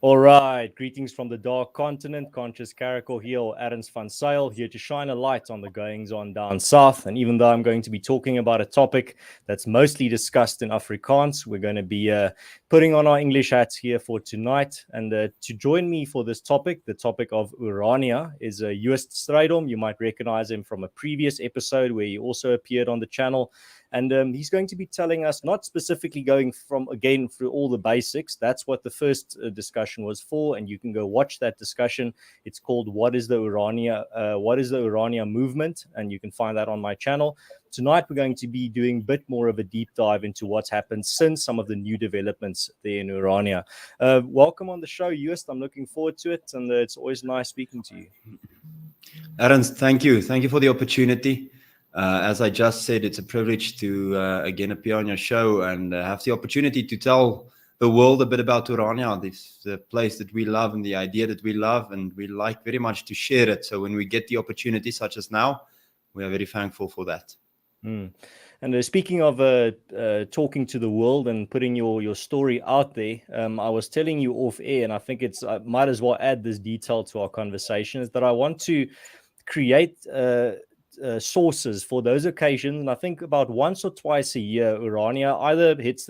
All right, greetings from the dark continent. Conscious Caracal here, or Adams van Sail, here to shine a light on the goings on down south. And even though I'm going to be talking about a topic that's mostly discussed in Afrikaans, we're going to be putting on our English hats here for tonight. And to join me for this topic, the topic of Orania, is Joost Strydom. You might recognize him from a previous episode where he also appeared on the channel. And he's going to be telling us, not specifically going from again through all the basics. That's what the first discussion was for, and you can go watch that discussion. It's called "What is the Orania Movement?" and you can find that on my channel. Tonight we're going to be doing a bit more of a deep dive into what's happened since some of the new developments there in Orania. Welcome on the show, Joost. I'm looking forward to it, and it's always nice speaking to you. Ernst, thank you. Thank you for the opportunity. As I just said, it's a privilege to again appear on your show and have the opportunity to tell the world a bit about Orania, the place that we love and the idea that we love, and we like very much to share it. So when we get the opportunity such as now, we are very thankful for that. And speaking of talking to the world and putting your story out there, I was telling you off air, and I think I might as well add this detail to our conversation, is that I want to create sources for those occasions. And I think about once or twice a year, Orania either hits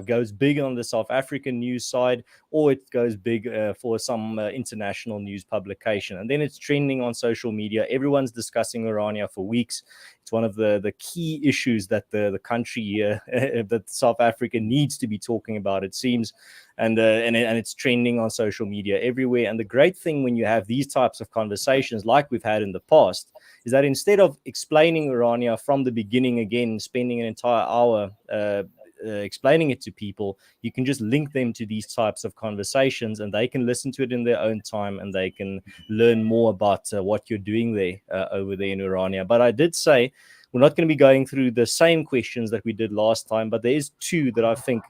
goes big on the South African news side, or it goes big for some international news publication. And then it's trending on social media. Everyone's discussing Orania for weeks. It's one of the key issues that the country, that South Africa needs to be talking about, it seems. And it's trending on social media everywhere. And the great thing when you have these types of conversations like we've had in the past is that instead of explaining Orania from the beginning again, spending an entire hour explaining it to people, you can just link them to these types of conversations, and they can listen to it in their own time, and they can learn more about what you're doing there over there in Orania. But I did say we're not going to be going through the same questions that we did last time, but there is two that I think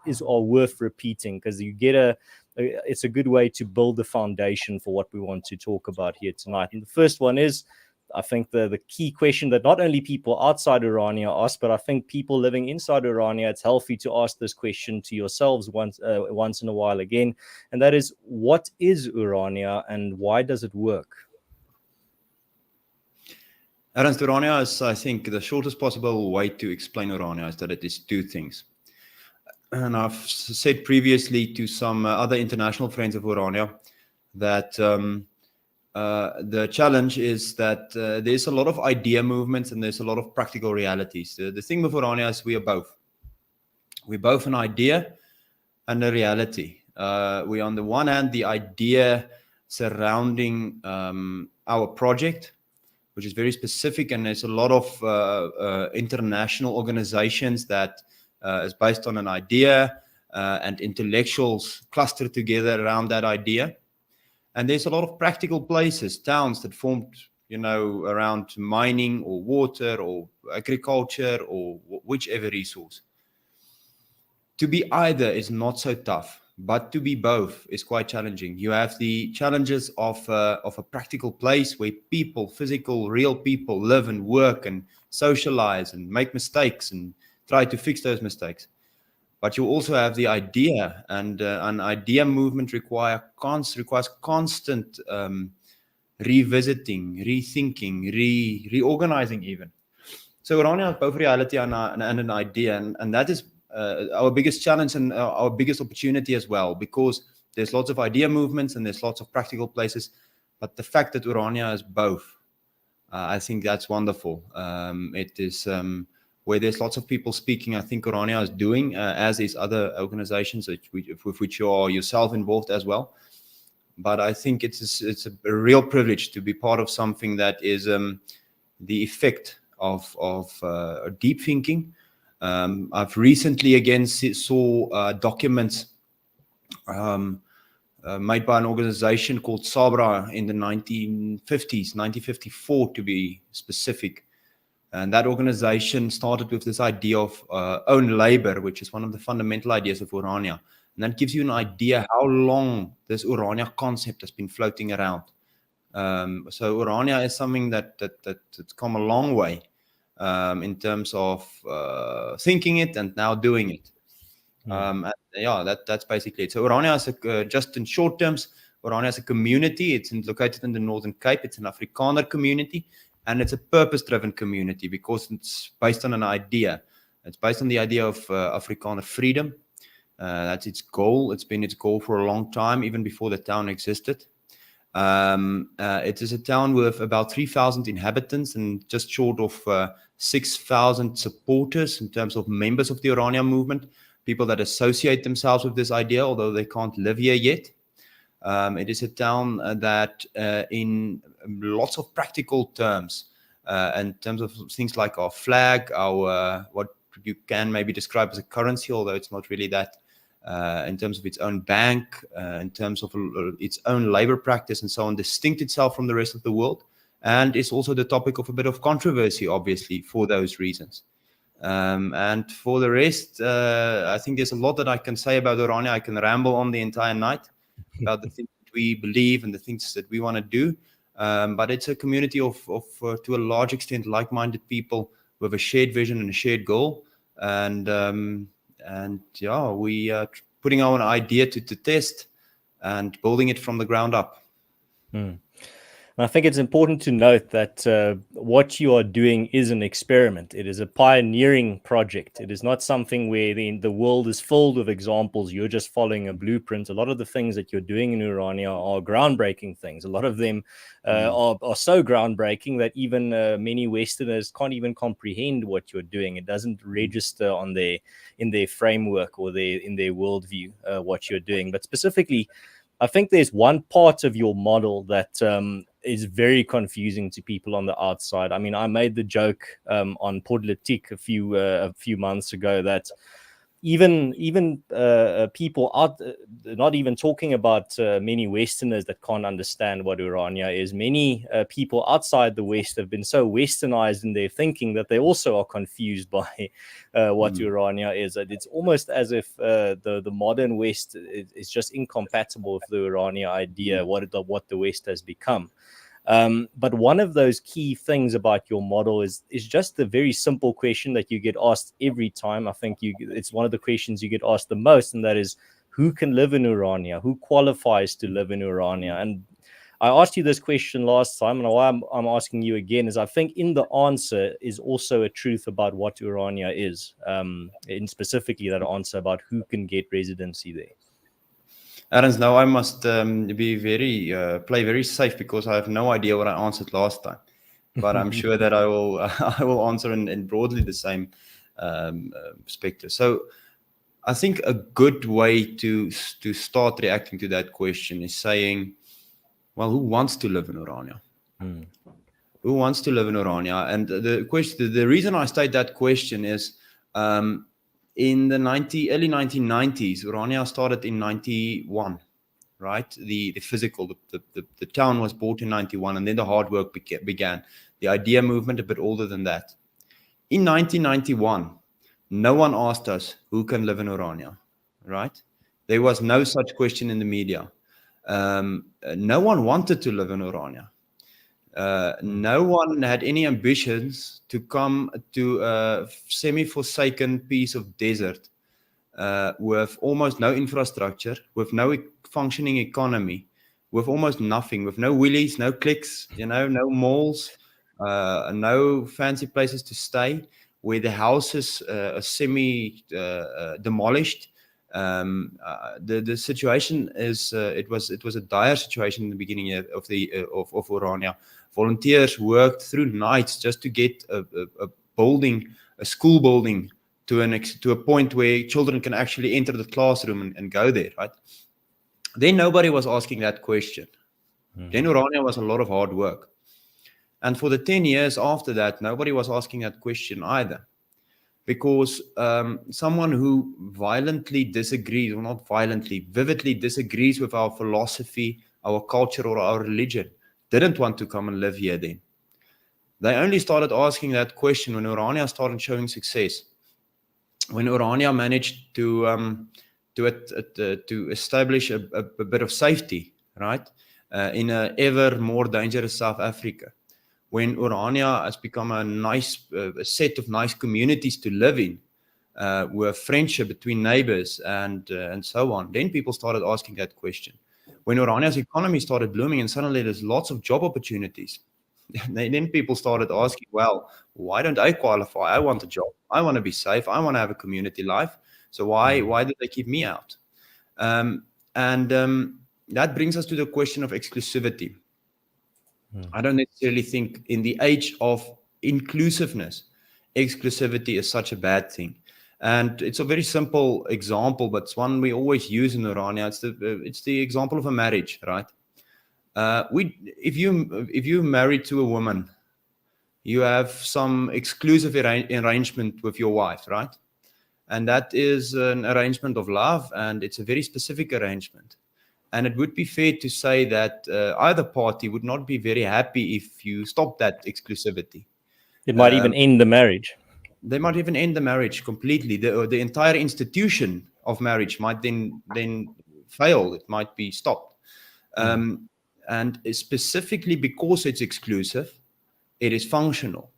are worth repeating, because you get it's a good way to build the foundation for what we want to talk about here tonight. And the first one is, I think the key question that not only people outside Orania ask, but I think people living inside Orania, it's healthy to ask this question to yourselves once in a while again, and that is, what is Orania and why does it work? Ernst, Orania is, I think, the shortest possible way to explain Orania is that it is two things. And I've said previously to some other international friends of Orania that the challenge is that there's a lot of idea movements and there's a lot of practical realities. The thing with Orania is we are both. We're both an idea and a reality. We, on the one hand, the idea surrounding our project, which is very specific, and there's a lot of international organizations that is based on an idea and intellectuals clustered together around that idea. And there's a lot of practical places, towns that formed, around mining or water or agriculture or whichever resource. To be either is not so tough, but to be both is quite challenging. You have the challenges of a practical place where people, physical, real people live and work and socialize and make mistakes and try to fix those mistakes. But you also have the idea, and an idea movement requires constant revisiting, rethinking, reorganizing even. So Orania has both reality and an idea, and that is our biggest challenge and our biggest opportunity as well, because there's lots of idea movements and there's lots of practical places, but the fact that Orania is both, I think that's wonderful. It is where there's lots of people speaking. I think Orania is doing, as is other organizations with which you are yourself involved as well. But I think it's a real privilege to be part of something that is the effect of deep thinking. I've recently again saw documents made by an organization called Sabra in the 1950s, 1954 to be specific. And that organization started with this idea of own labor, which is one of the fundamental ideas of Orania. And that gives you an idea how long this Orania concept has been floating around. So Orania is something that's come a long way in terms of thinking it and now doing it. And yeah, that's basically it. So Orania is just in short terms, Orania is a community. It's located in the Northern Cape. It's an Afrikaner community, and it's a purpose-driven community because it's based on an idea. It's based on the idea of Afrikaner freedom. That's its goal. It's been its goal for a long time, even before the town existed. It is a town with about 3,000 inhabitants and just short of 6,000 supporters in terms of members of the Orania movement, people that associate themselves with this idea, although they can't live here yet. It is a town that in lots of practical terms, in terms of things like our flag, our what you can maybe describe as a currency, although it's not really that, in terms of its own bank, in terms of its own labor practice and so on, distinct itself from the rest of the world. And it's also the topic of a bit of controversy, obviously, for those reasons. And for the rest, I think there's a lot that I can say about Orania. I can ramble on the entire night about the things that we believe and the things that we want to do. But it's a community of to a large extent, like-minded people with a shared vision and a shared goal. And yeah, we are putting our idea to test and building it from the ground up. And I think it's important to note that what you are doing is an experiment. It is a pioneering project. It is not something where the world is filled with examples. You're just following a blueprint. A lot of the things that you're doing in Orania are groundbreaking things. A lot of them are so groundbreaking that even many Westerners can't even comprehend what you're doing. It doesn't register in their framework or in their worldview what you're doing. But specifically, I think there's one part of your model that is very confusing to people on the outside. I mean, I made the joke on Podletik a few months ago that even people out, not even talking about many Westerners that can't understand what Orania is. Many people outside the West have been so Westernized in their thinking that they also are confused by what Orania is. It's almost as if the modern West is just incompatible with the Orania idea, what the West has become. But one of those key things about your model is just the very simple question that you get asked every time. I think it's one of the questions you get asked the most, and that is, who can live in Orania? Who qualifies to live in Orania? And I asked you this question last time, and why I'm asking you again is I think in the answer is also a truth about what Orania is, and specifically that answer about who can get residency there. Ernst, now I must be play very safe because I have no idea what I answered last time, but I'm sure that I will answer in broadly the same perspective. So I think a good way to start reacting to that question is saying, well, who wants to live in Orania? Who wants to live in Orania? And the reason I state that question is, in the early 1990s, Orania started in 91, right? The physical, the town was bought in 91, and then the hard work began. The idea movement a bit older than that. In 1991, no one asked us who can live in Orania, right? There was no such question in the media. No one wanted to live in Orania. No one had any ambitions to come to a semi-forsaken piece of desert with almost no infrastructure, with no functioning economy, with almost nothing, with no willies, no clicks, no malls, no fancy places to stay, where the houses are semi-demolished. The situation is it was a dire situation in the beginning of Orania. Volunteers worked through nights just to get a school building to a point where children can actually enter the classroom and go there, right? Then nobody was asking that question. Then Orania was a lot of hard work. And for the 10 years after that, nobody was asking that question either. Because someone who violently disagrees, or not violently, vividly disagrees with our philosophy, our culture, or our religion, didn't want to come and live here then. They only started asking that question when Orania started showing success. When Orania managed to establish a bit of safety, right, in an ever more dangerous South Africa. When Orania has become a set of nice communities to live in, with friendship between neighbors and so on. Then people started asking that question. When Orania's economy started blooming and suddenly there's lots of job opportunities, then people started asking, well, why don't I qualify? I want a job. I want to be safe. I want to have a community life. So why do they keep me out? That brings us to the question of exclusivity. I don't necessarily think in the age of inclusiveness, exclusivity is such a bad thing. And it's a very simple example, but it's one we always use in Orania. It's the example of a marriage, right? If you're married to a woman, you have some exclusive arrangement with your wife, right? And that is an arrangement of love, and it's a very specific arrangement. And it would be fair to say that either party would not be very happy if you stop that exclusivity. It might even end the marriage. They might even end the marriage completely. The entire institution of marriage might then fail. It might be stopped. And specifically because it's exclusive, it is functional.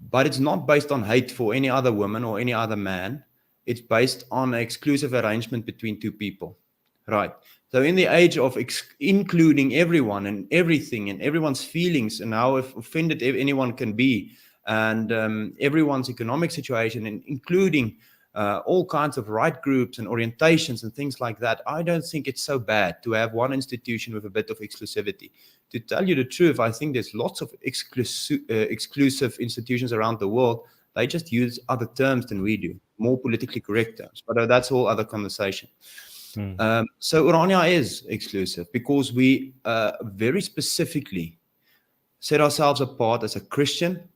But it's not based on hate for any other woman or any other man. It's based on an exclusive arrangement between two people, right? So in the age of including everyone and everything and everyone's feelings and how offended anyone can be, and everyone's economic situation, and including all kinds of right groups and orientations and things like that, I don't think it's so bad to have one institution with a bit of exclusivity. To tell you the truth, I think there's lots of exclusive institutions around the world. They just use other terms than we do, more politically correct terms. But that's a whole other conversation. So Orania is exclusive because we very specifically set ourselves apart as a Christian,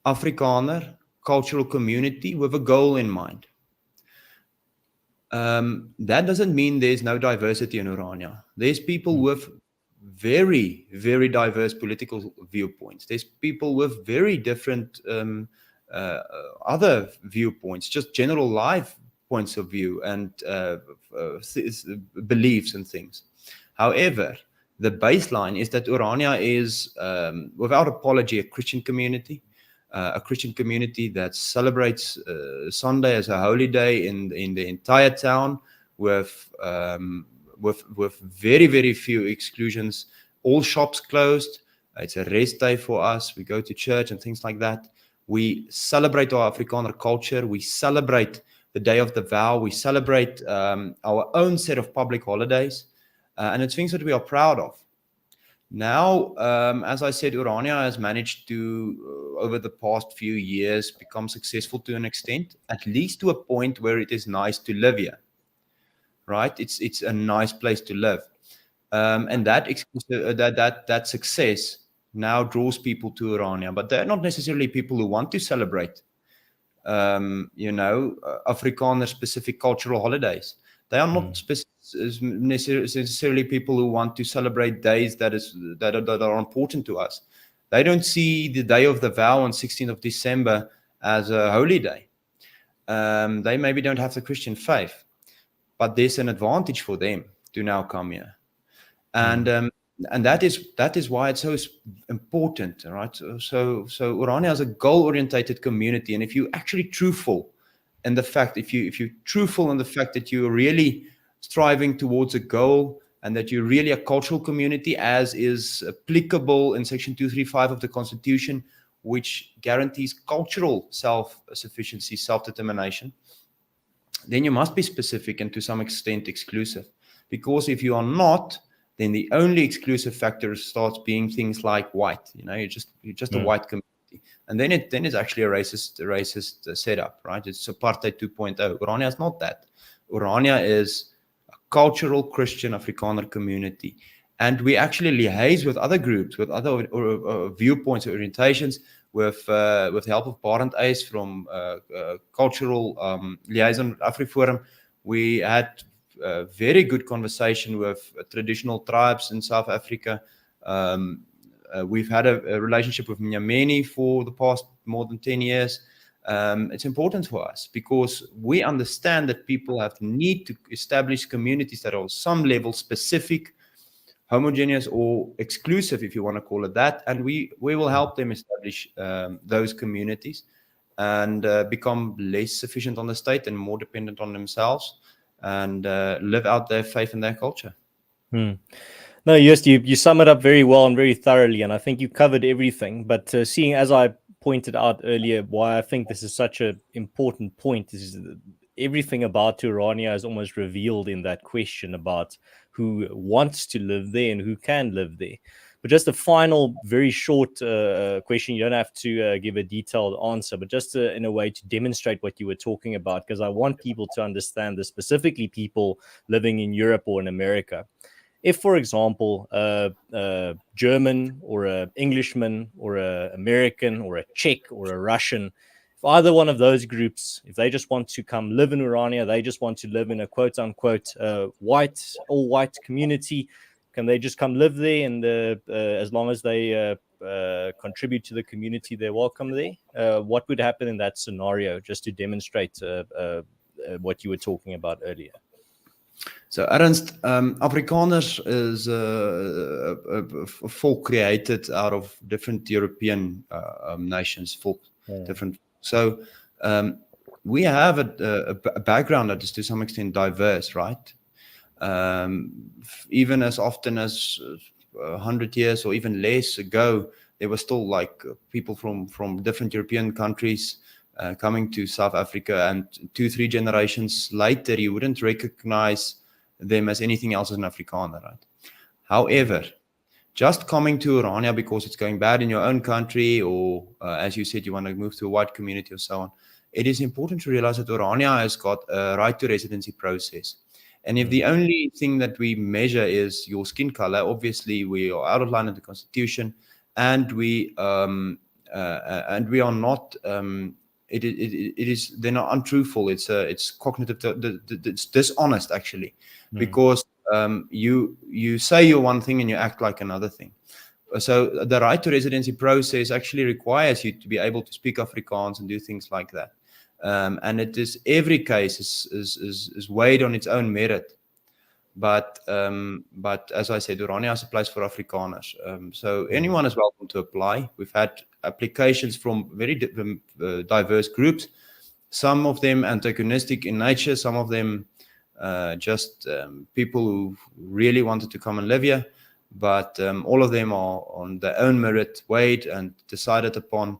Afrikaner, cultural community with a goal in mind. That doesn't mean there's no diversity in Orania. There's people with very, very diverse political viewpoints. There's people with very different other viewpoints, just general life points of view and beliefs and things. However, the baseline is that Orania is, without apology, a Christian community. A Christian community that celebrates Sunday as a holy day in the entire town, with very, very few exclusions. All shops closed. It's a rest day for us. We go to church and things like that. We celebrate our Afrikaner culture. We celebrate the Day of the Vow. We celebrate our own set of public holidays, and it's things that we are proud of. Now, as I said, Orania has managed to, over the past few years, become successful to an extent, at least to a point where it is nice to live here, right? It's a nice place to live, and that success now draws people to Orania, but they're not necessarily people who want to celebrate, Afrikaner-specific cultural holidays. They are not necessarily people who want to celebrate days that are important to us. They don't see the Day of the Vow on 16th of December as a holy day. They maybe don't have the Christian faith, but there's an advantage for them to now come here. And that is why it's so important, right? So Orania is a goal-orientated community, and if you're actually truthful, and the fact, if you're truthful in the fact that you're really striving towards a goal and that you're really a cultural community, as is applicable in Section 235 of the Constitution, which guarantees cultural self-sufficiency, self-determination, then you must be specific and to some extent exclusive. Because if you are not, then the only exclusive factor starts being things like white. You're just a white community. And then it's actually a racist setup, right? It's apartheid 2.0. Orania is not that. Orania is a cultural Christian Afrikaner community. And we actually liaise with other groups, with other viewpoints or orientations, with the help of Parent Ace from Cultural Liaison AfriForum. We had a very good conversation with traditional tribes in South Africa. We've had a relationship with Mnyameni for the past more than 10 years. It's important for us because we understand that people have the need to establish communities that are on some level specific, homogeneous, or exclusive, if you want to call it that. And we will help them establish those communities. and become less sufficient on the state and more dependent on themselves, and live out their faith and their culture. No, Joost, you sum it up very well and very thoroughly, and I think you covered everything. But seeing, as I pointed out earlier, why I think this is such an important point is that everything about Orania is almost revealed in that question about who wants to live there and who can live there. But just a final, very short question. You don't have to give a detailed answer, but just in a way to demonstrate what you were talking about, because I want people to understand this, specifically people living in Europe or in America. If, for example, a German or an Englishman or an American or a Czech or a Russian, if either one of those groups, if they just want to come live in Orania, they just want to live in a quote unquote all white community, can they just come live there? And as long as they contribute to the community, they're welcome there. What would happen in that scenario, just to demonstrate what you were talking about earlier? So, Ernst, Afrikaners is a folk created out of different European nations, different. So, we have a background that is to some extent diverse, right? Even as often as 100 years or even less ago, there were still like people from different European countries coming to South Africa, and 2-3 generations later, you wouldn't recognize them as anything else as an Afrikaner, right? However, just coming to Orania because it's going bad in your own country, or as you said, you want to move to a white community or so on, it is important to realize that Orania has got a right to residency process. And if the only thing that we measure is your skin color, obviously we are out of line in the Constitution, and we are not. They're not untruthful. It's cognitive. It's dishonest actually, because you say you're one thing and you act like another thing. So the right to residency process actually requires you to be able to speak Afrikaans and do things like that. And it is, every case is weighed on its own merit. But as I said, Orania is a place for Afrikaners. So anyone is welcome to apply. We've had applications from very diverse groups. Some of them antagonistic in nature. Some of them just people who really wanted to come and live here. But all of them are on their own merit, weighed and decided upon.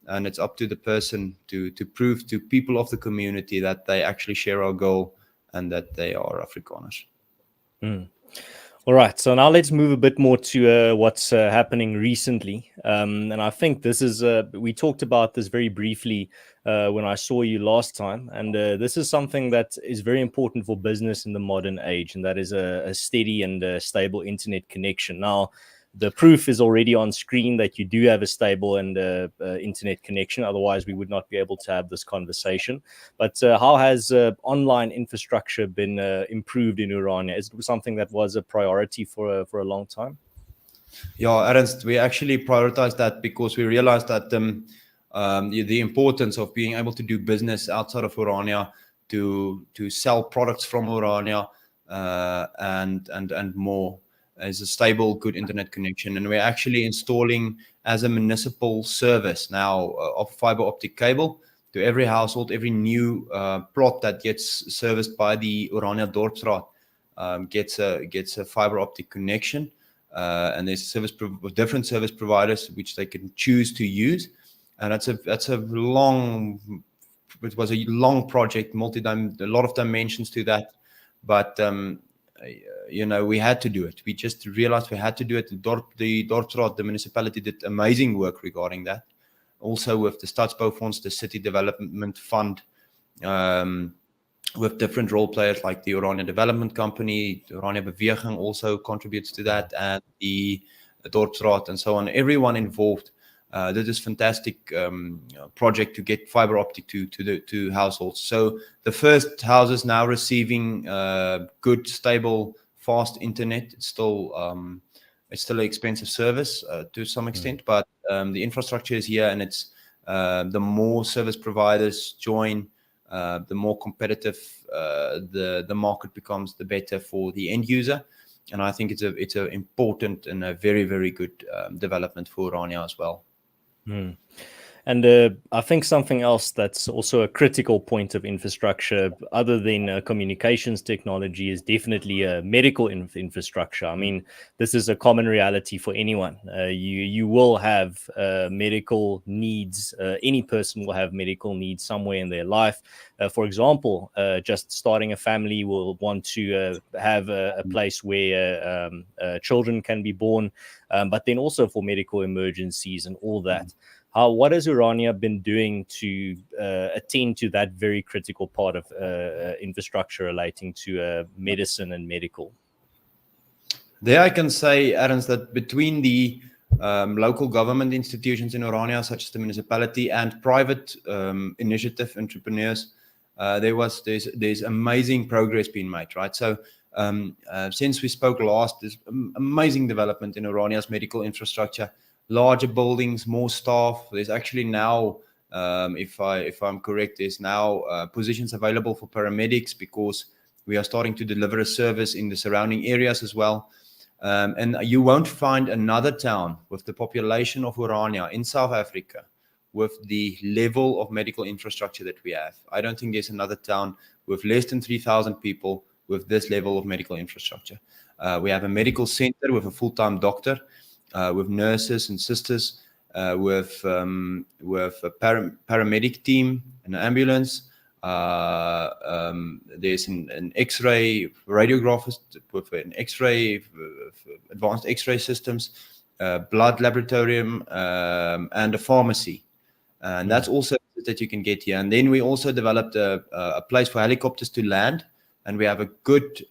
And it's up to the person to prove to people of the community that they actually share our goal and that they are Afrikaners. All right, so now let's move a bit more to what's happening recently. And I think this is, we talked about this very briefly when I saw you last time. And this is something that is very important for business in the modern age, and that is a steady and stable internet connection. Now, the proof is already on screen that you do have a stable and internet connection. Otherwise, we would not be able to have this conversation. But how has online infrastructure been improved in Orania? Is it something that was a priority for a long time? Yeah, Ernst, we actually prioritized that because we realized that the importance of being able to do business outside of Orania, to sell products from Orania, and more, is a stable, good internet connection. And we're actually installing as a municipal service now of fiber optic cable to every household. Every new plot that gets serviced by the Orania Dorpsraad gets a fiber optic connection. And there's different service providers which they can choose to use. And it was a long project, a lot of dimensions to that, but we had to do it. We just realized we had to do it. The Dorpsraad, the municipality, did amazing work regarding that. Also with the Stadsboufonds, the City Development Fund, with different role players like the Orania Development Company, the Orania Beweging also contributes to that, and the Dorpsraad and so on. Everyone involved did this fantastic project to get fiber optic to households. So the first houses now receiving good, stable, fast internet. It's still an expensive service to some extent, but the infrastructure is here, and it's the more service providers join, the more competitive the market becomes, the better for the end user. And I think it's a important and a very, very good development for Orania as well. And I think something else that's also a critical point of infrastructure, other than communications technology, is definitely medical infrastructure. I mean, this is a common reality for anyone. You will have medical needs. Any person will have medical needs somewhere in their life. For example, just starting a family will want to have a place where children can be born, but then also for medical emergencies and all that. What has Orania been doing to attend to that very critical part of infrastructure relating to medicine and medical? There I can say, Ernst, that between the local government institutions in Orania, such as the municipality, and private initiative entrepreneurs, there's amazing progress being made, right? So since we spoke last, there's amazing development in Orania's medical infrastructure. Larger buildings, more staff. There's actually now, if I'm correct, there's now positions available for paramedics, because we are starting to deliver a service in the surrounding areas as well. And you won't find another town with the population of Orania in South Africa with the level of medical infrastructure that we have. I don't think there's another town with less than 3,000 people with this level of medical infrastructure. We have a medical center with a full-time doctor, with nurses and sisters, with a paramedic team, an ambulance. There's an X-ray radiographist with an X-ray, advanced X-ray systems, blood laboratorium, and a pharmacy. And that's also that you can get here. And then we also developed a place for helicopters to land, and we have a good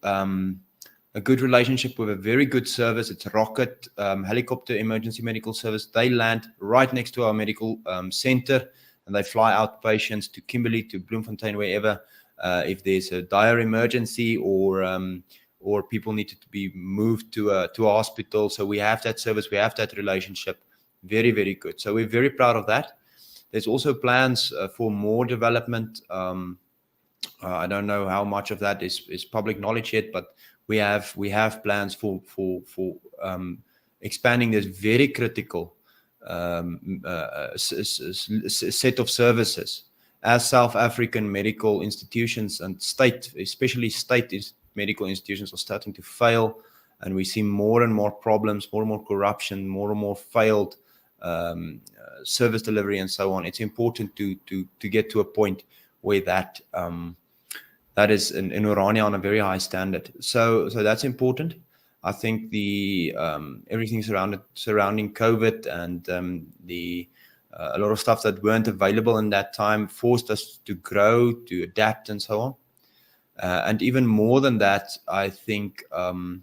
relationship with a very good service. It's a Rocket helicopter emergency medical service. They land right next to our medical center, and they fly out patients to Kimberley, to Bloemfontein, wherever, if there's a dire emergency or people need to be moved to a hospital. So we have that service, we have that relationship. Very, very good. So we're very proud of that. There's also plans for more development. I don't know how much of that is public knowledge yet, but we have plans for expanding this very critical set of services, as South African medical institutions and especially state medical institutions are starting to fail, and we see more and more problems, more and more corruption, more and more failed service delivery, and so on. It's important to get to a point where that is in Orania on a very high standard. So that's important. I think the everything surrounding COVID and a lot of stuff that weren't available in that time forced us to grow, to adapt, and so on. And even more than that, I think, and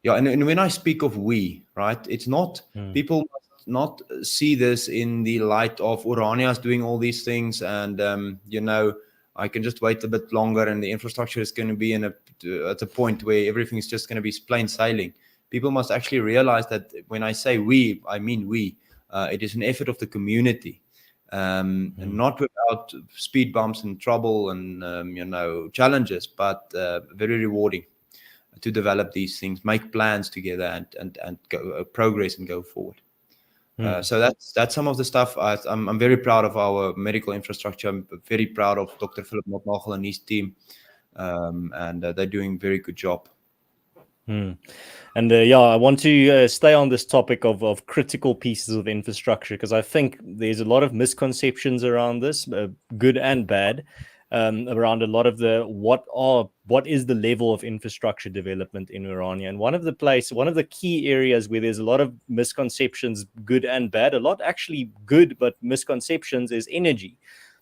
when I speak of we, right, it's not people must not see this in the light of Orania's doing all these things, and I can just wait a bit longer and the infrastructure is going to be at a point where everything's just going to be plain sailing. People must actually realize that when I say we, I mean we. It is an effort of the community, and not without speed bumps and trouble and challenges, but very rewarding to develop these things, make plans together, and go, progress and go forward. So that's some of the stuff. I'm very proud of our medical infrastructure. I'm very proud of Dr. Philip Notnagel and his team, and they're doing a very good job. And I want to stay on this topic of critical pieces of infrastructure, because I think there's a lot of misconceptions around this, good and bad, around a lot of what is the level of infrastructure development in Orania. And one of the key areas where there's a lot of misconceptions, good and bad, a lot actually good, but misconceptions, is energy.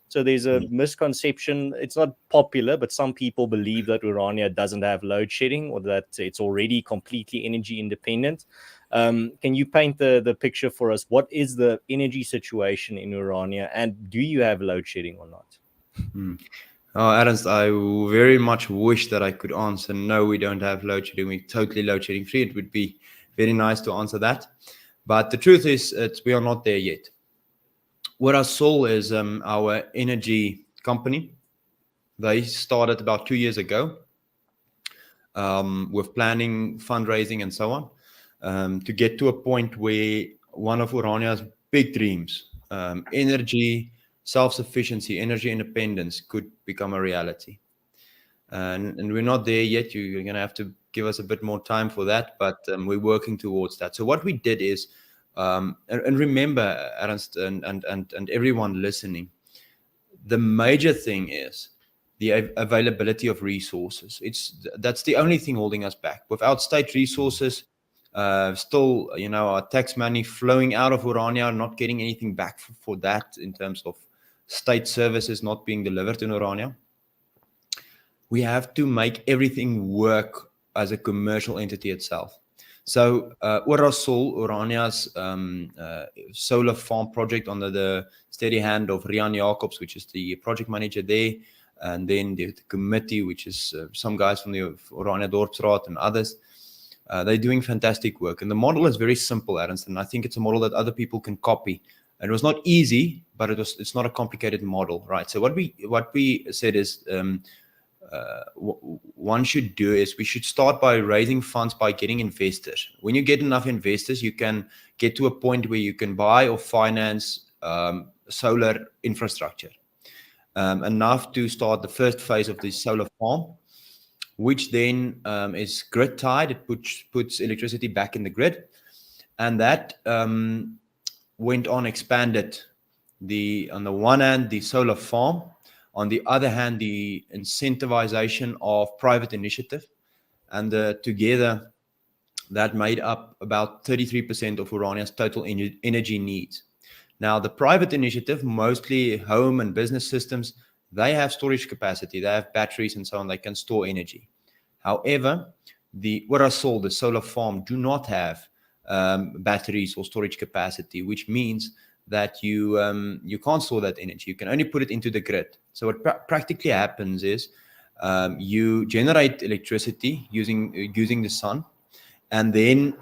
So there's a misconception. It's not popular, but some people believe that Orania doesn't have load shedding, or that it's already completely energy independent. Can you paint the picture for us? What is the energy situation in Orania, and do you have load shedding or not? Ernst, I very much wish that I could answer, no, we don't have load shedding. We're totally load shedding free. It would be very nice to answer that. But the truth is, we are not there yet. What I saw is our energy company. They started about 2 years ago with planning, fundraising, and so on, to get to a point where one of Orania's big dreams energy self-sufficiency, energy independence could become a reality. And we're not there yet. You're going to have to give us a bit more time for that, but we're working towards that. So what we did is, and remember, Ernst and everyone listening, the major thing is the availability of resources. That's the only thing holding us back. Without state resources, still, our tax money flowing out of Orania, not getting anything back for that in terms of state services not being delivered in Orania. We have to make everything work as a commercial entity itself. So Orania's solar farm project under the steady hand of Rian Jacobs, which is the project manager there, and then the committee, which is some guys from the Orania Dorpsraad and others. They're doing fantastic work. And the model is very simple, Ernst, and I think it's a model that other people can copy. And it was not easy, but it's not a complicated model, right? So what we said is, one should do is we should start by raising funds by getting investors. When you get enough investors, you can get to a point where you can buy or finance solar infrastructure, enough to start the first phase of the solar farm, which then is grid tied. It puts electricity back in the grid, and that went on expanded on the one hand the solar farm, on the other hand the incentivization of private initiative, and together that made up about 33% of Orania's total energy needs. Now the private initiative, mostly home and business systems, they have storage capacity, they have batteries and so on, they can store energy. However, the Orasol, the solar farm, do not have batteries or storage capacity, which means that you can't store that energy. You can only put it into the grid. So what practically happens is you generate electricity using the sun, and then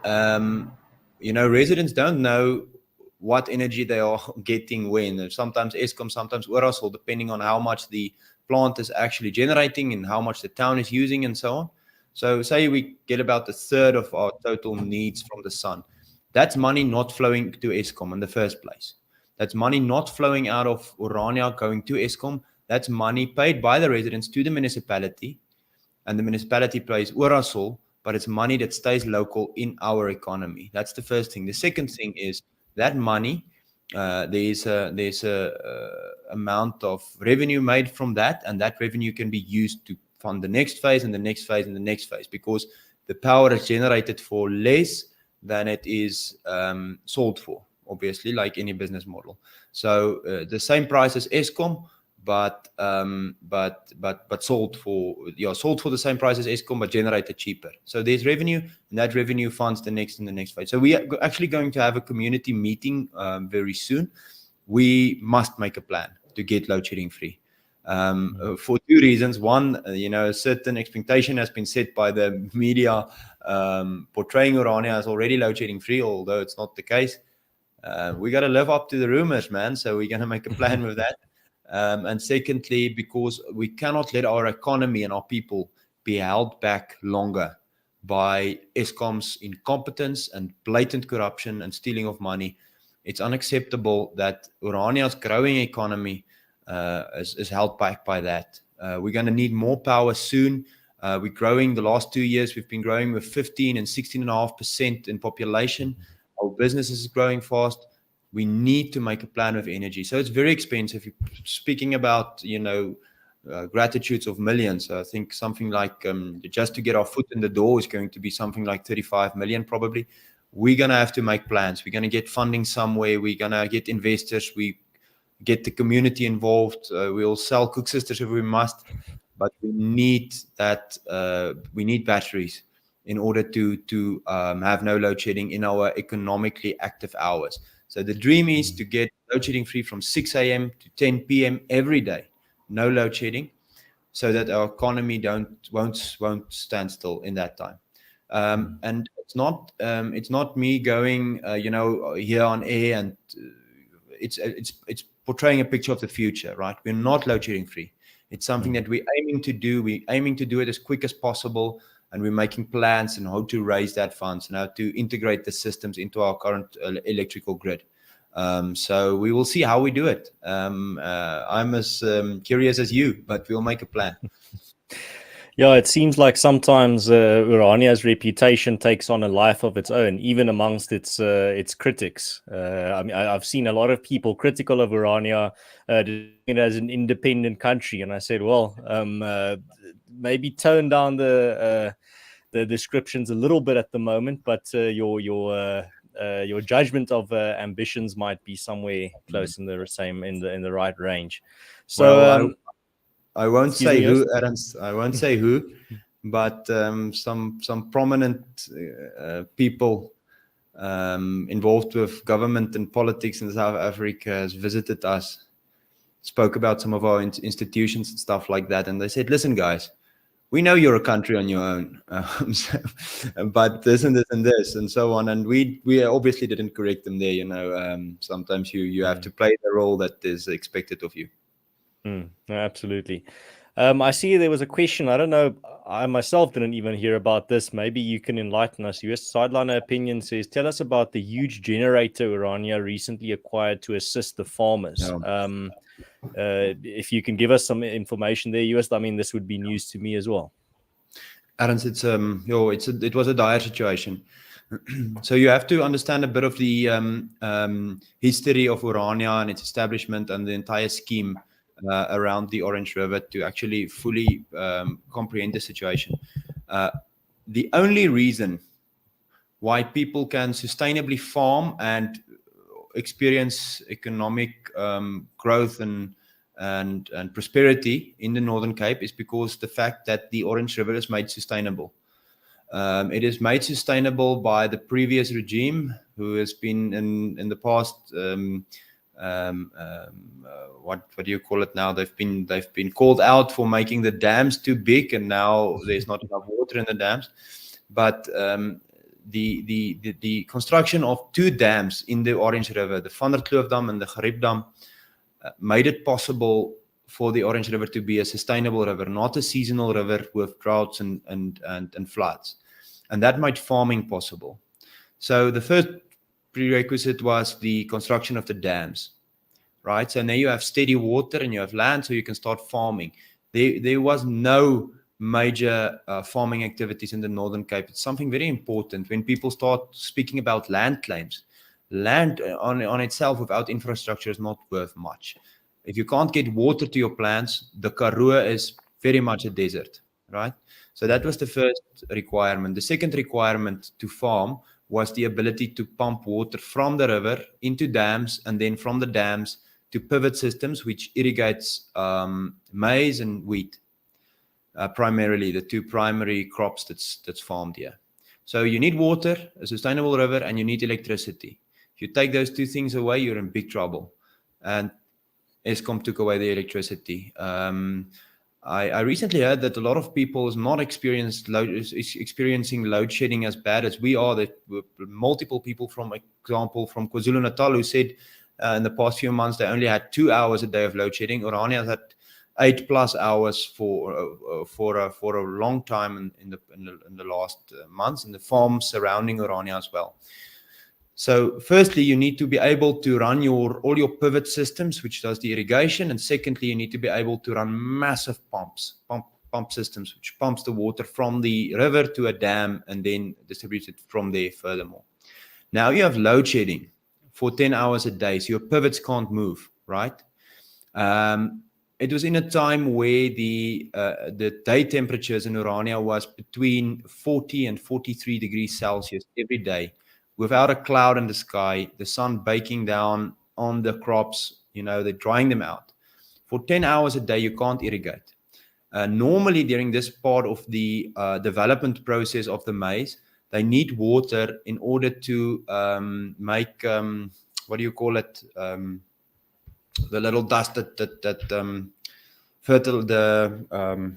residents don't know what energy they are getting when. Sometimes Eskom, sometimes Orasol, depending on how much the plant is actually generating and how much the town is using and so on. So say we get about a third of our total needs from the sun. That's money not flowing to Eskom in the first place. That's money not flowing out of Orania going to Eskom. That's money paid by the residents to the municipality, and the municipality pays Orasol, but it's money that stays local in our economy. That's the first thing. The second thing is that money, there's a amount of revenue made from that, and that revenue can be used to fund the next phase and the next phase and the next phase, because the power is generated for less than it is sold for, obviously, like any business model. So the same price as Eskom, but sold for the same price as Eskom, but generated cheaper. So there's revenue, and that revenue funds the next and the next phase. So we are actually going to have a community meeting very soon. We must make a plan to get load shedding free. For two reasons. One, a certain expectation has been set by the media portraying Orania as already load shedding free, although it's not the case. We got to live up to the rumors, man. So we're going to make a plan with that. And secondly, because we cannot let our economy and our people be held back longer by Eskom's incompetence and blatant corruption and stealing of money. It's unacceptable that Orania's growing economy is held back by that. We're going to need more power soon. We're growing. The last 2 years, we've been growing with 15 and 16.5% in population. Our business is growing fast. We need to make a plan of energy. So it's very expensive. Speaking about, gratitudes of millions, I think something like just to get our foot in the door is going to be something like 35 million probably. We're going to have to make plans. We're going to get funding somewhere. We're going to get investors. We get the community involved. We'll sell Cook Sisters if we must, but we need that. We need batteries in order to have no load shedding in our economically active hours. So the dream is to get load shedding free from 6 a.m. to 10 p.m. every day, no load shedding, so that our economy won't stand still in that time. And it's not me going, here on air, and it's portraying a picture of the future, right? We're not load shedding free. It's something that we're aiming to do. We're aiming to do it as quick as possible, and we're making plans on how to raise that funds and how to integrate the systems into our current electrical grid. So we will see how we do it. I'm as curious as you, but we'll make a plan. Yeah, it seems like sometimes Orania's reputation takes on a life of its own, even amongst its critics. I mean, I've seen a lot of people critical of Orania doing it as an independent country, and I said, well, maybe tone down the descriptions a little bit at the moment, but your judgment of ambitions might be somewhere close in the same in the right range. So, Well, I won't excuse say me, who, Joost. Ernst. I won't say who, but some prominent people involved with government and politics in South Africa has visited us, spoke about some of our institutions and stuff like that, and they said, "Listen, guys, we know you're a country on your own, but this and this and this and so on." And we obviously didn't correct them there. Sometimes you have to play the role that is expected of you. No, absolutely. I see there was a question. I don't know. I myself didn't even hear about this. Maybe you can enlighten us. US Sideliner Opinion says, tell us about the huge generator Orania recently acquired to assist the farmers. Yeah. If you can give us some information there, US, I mean, this would be news to me as well. Ernst, it was a dire situation. So you have to understand a bit of the history of Orania and its establishment and the entire scheme around the Orange River to actually fully comprehend the situation. The only reason why people can sustainably farm and experience economic growth and prosperity in the Northern Cape is because the fact that the Orange River is made sustainable. It is made sustainable by the previous regime, who has been in the past. What do you call it now? They've been called out for making the dams too big, and now there's not enough water in the dams. But the construction of two dams in the Orange River, the Van der Kloof Dam and the Gariep Dam, made it possible for the Orange River to be a sustainable river, not a seasonal river with droughts and floods. And that made farming possible. So the first prerequisite was the construction of the dams, right? So now you have steady water and you have land, so you can start farming. There was no major farming activities in the Northern Cape. It's something very important when people start speaking about land claims. Land on itself without infrastructure is not worth much. If you can't get water to your plants, the Karoo is very much a desert, right? So that was the first requirement. The second requirement to farm was the ability to pump water from the river into dams, and then from the dams to pivot systems, which irrigates maize and wheat, primarily the two primary crops that's farmed here. So you need water, a sustainable river, and you need electricity. If you take those two things away, you're in big trouble. And Eskom took away the electricity. I recently heard that a lot of people is not experiencing load shedding as bad as we are. There were multiple people, from KwaZulu-Natal, who said in the past few months they only had 2 hours a day of load shedding. Orania has had 8+ hours for a long time in the last months, and the farms surrounding Orania as well. So firstly, you need to be able to run all your pivot systems, which does the irrigation. And secondly, you need to be able to run massive pump systems, which pumps the water from the river to a dam and then distributes it from there furthermore. Now you have load shedding for 10 hours a day, so your pivots can't move, right? It was in a time where the day temperatures in Orania was between 40 and 43 degrees Celsius every day, without a cloud in the sky, the sun baking down on the crops, they're drying them out. For 10 hours a day, you can't irrigate. Normally, during this part of the development process of the maize, they need water in order to make, what do you call it? The little dust that fertile, the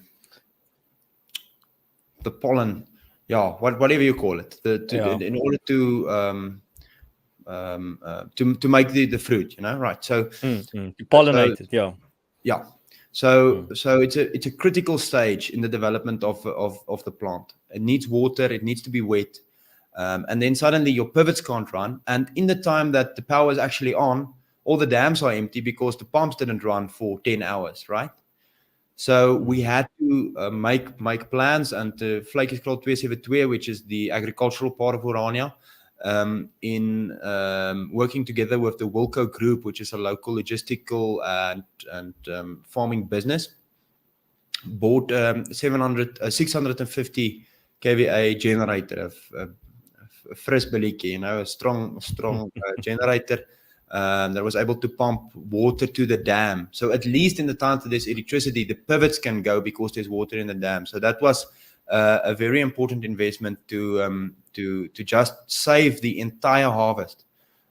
pollen, whatever you call it, in order to make the fruit, right? So pollinate it, yeah. So it's a critical stage in the development of the plant. It needs water. It needs to be wet. And then suddenly your pivots can't run. And in the time that the power is actually on, all the dams are empty because the pumps didn't run for 10 hours, right? So we had to make plans, and Vlek is called 272, which is the agricultural part of Orania, in working together with the Wilco Group, which is a local logistical and farming business, bought 650 kVA generator, a fresh billikie, a strong generator that was able to pump water to the dam. So at least in the time that there's electricity, the pivots can go because there's water in the dam. So that was a very important investment to just save the entire harvest.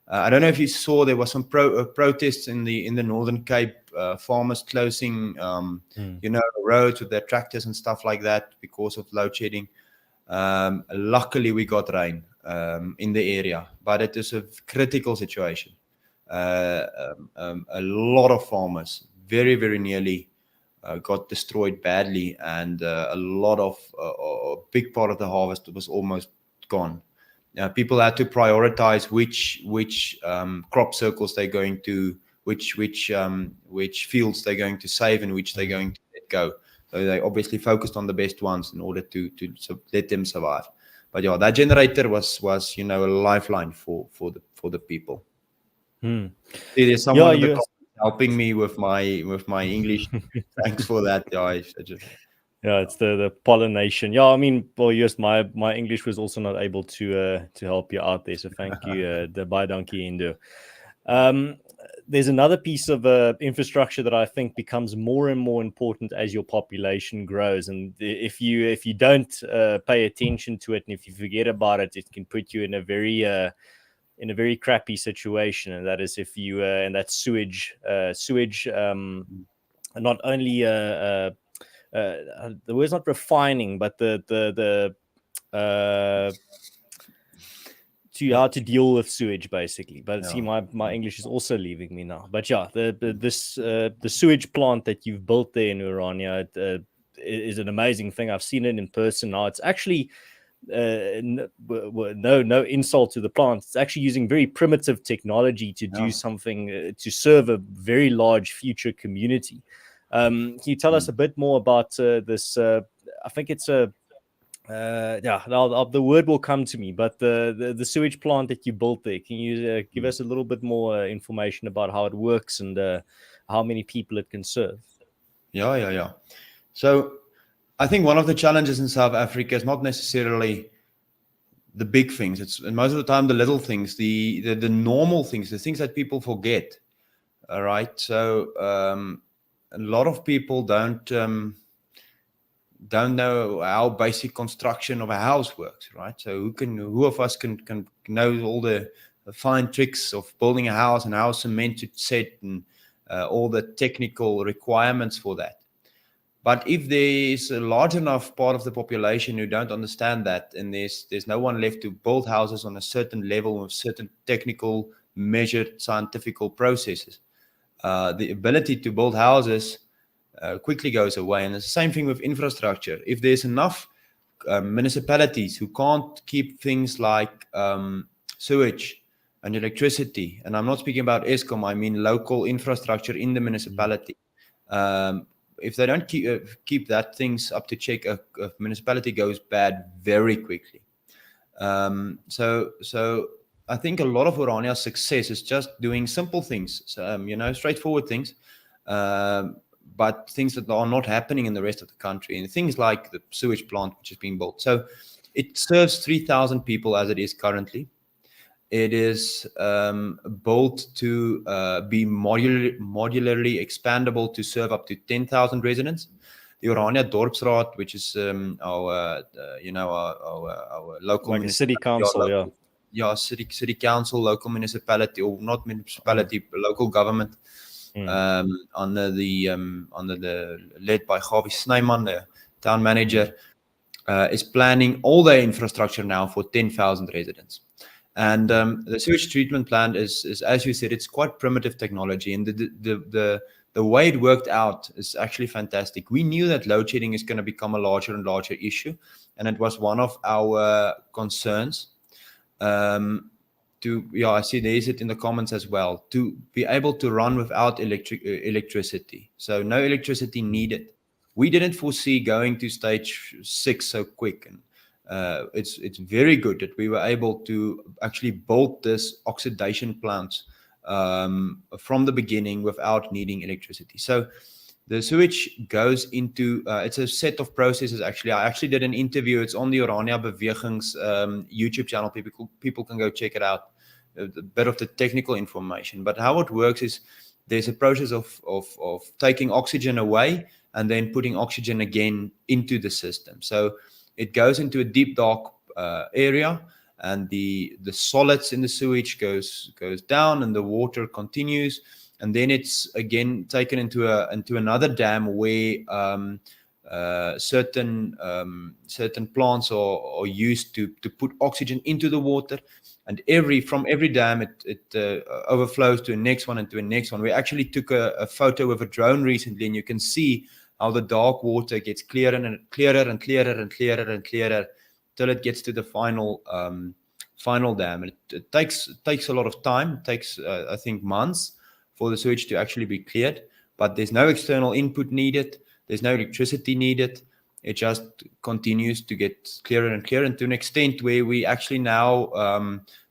I don't know if you saw, there was some protests in the Northern Cape, farmers closing roads with their tractors and stuff like that because of load shedding. Luckily we got rain in the area, but it is a critical situation. A lot of farmers very, very nearly got destroyed badly, and a big part of the harvest was almost gone. People had to prioritize which crop circles they're going to, which fields they're going to save and which they're going to let go. So they obviously focused on the best ones in order to let them survive. But yeah, that generator was a lifeline for the people. There's someone in the comments helping me with my English. Thanks for that, guys. Yeah, it's the pollination. Yeah, I mean, well, yes, my English was also not able to help you out there. So thank you, the Bye Donkey Indo. There's another piece of infrastructure that I think becomes more and more important as your population grows, and if you don't pay attention to it, and if you forget about it, it can put you in a very crappy situation, and that is if you and that's sewage. Not only the word's not refining, but how to deal with sewage, basically. But see, my English is also leaving me now. But yeah, the sewage plant that you've built there in Orania is an amazing thing. I've seen it in person now. It's actually no insult to the plant. It's actually using very primitive technology to do something to serve a very large future community. Can you tell us a bit more about this? I think it's the word will come to me, but the sewage plant that you built there, can you give us a little bit more information about how it works and how many people it can serve? Yeah. So I think one of the challenges in South Africa is not necessarily the big things. It's most of the time the little things, the normal things, the things that people forget. All right. So a lot of people don't know how basic construction of a house works, right? So who of us can know all the fine tricks of building a house and how cement is set and all the technical requirements for that. But if there is a large enough part of the population who don't understand that, and there's no one left to build houses on a certain level with certain technical, measured, scientific processes, the ability to build houses quickly goes away. And it's the same thing with infrastructure. If there's enough municipalities who can't keep things like sewage and electricity, and I'm not speaking about Eskom, I mean local infrastructure in the municipality. If they don't keep that things up to check, a municipality goes bad very quickly. So I think a lot of Orania's success is just doing simple things, straightforward things, but things that are not happening in the rest of the country, and things like the sewage plant which is being built. So it serves 3,000 people as it is currently. It is built to be modularly expandable to serve up to 10,000 residents. The Orania Dorpsraad, which is our local like city council, city council, local municipality, or not municipality, local government, under the led by Gawie Snyman, the town manager, is planning all their infrastructure now for 10,000 residents. And the sewage treatment plant is, as you said, it's quite primitive technology, and the way it worked out is actually fantastic. We knew that load shedding is going to become a larger and larger issue, and it was one of our concerns. I see there's it in the comments as well, to be able to run without electricity. So no electricity needed. We didn't foresee going to stage 6 so quick, and it's very good that we were able to actually build this oxidation plant from the beginning without needing electricity. So the sewage goes into, it's a set of processes. Actually, I actually did an interview. It's on the Orania Bewegings YouTube channel. People can go check it out. A bit of the technical information. But how it works is there's a process of taking oxygen away and then putting oxygen again into the system. So it goes into a deep, dark area, and the solids in the sewage goes down, and the water continues. And then it's again taken into another dam where certain plants are used to put oxygen into the water. And from every dam it overflows to the next one and to the next one. We actually took a photo with a drone recently, and you can see how the dark water gets clearer and clearer and clearer and clearer and clearer till it gets to the final dam. It takes a lot of time. It takes I think months for the sewage to actually be cleared, but there's no external input needed. There's no electricity needed. It just continues to get clearer and clearer, and to an extent where we actually now,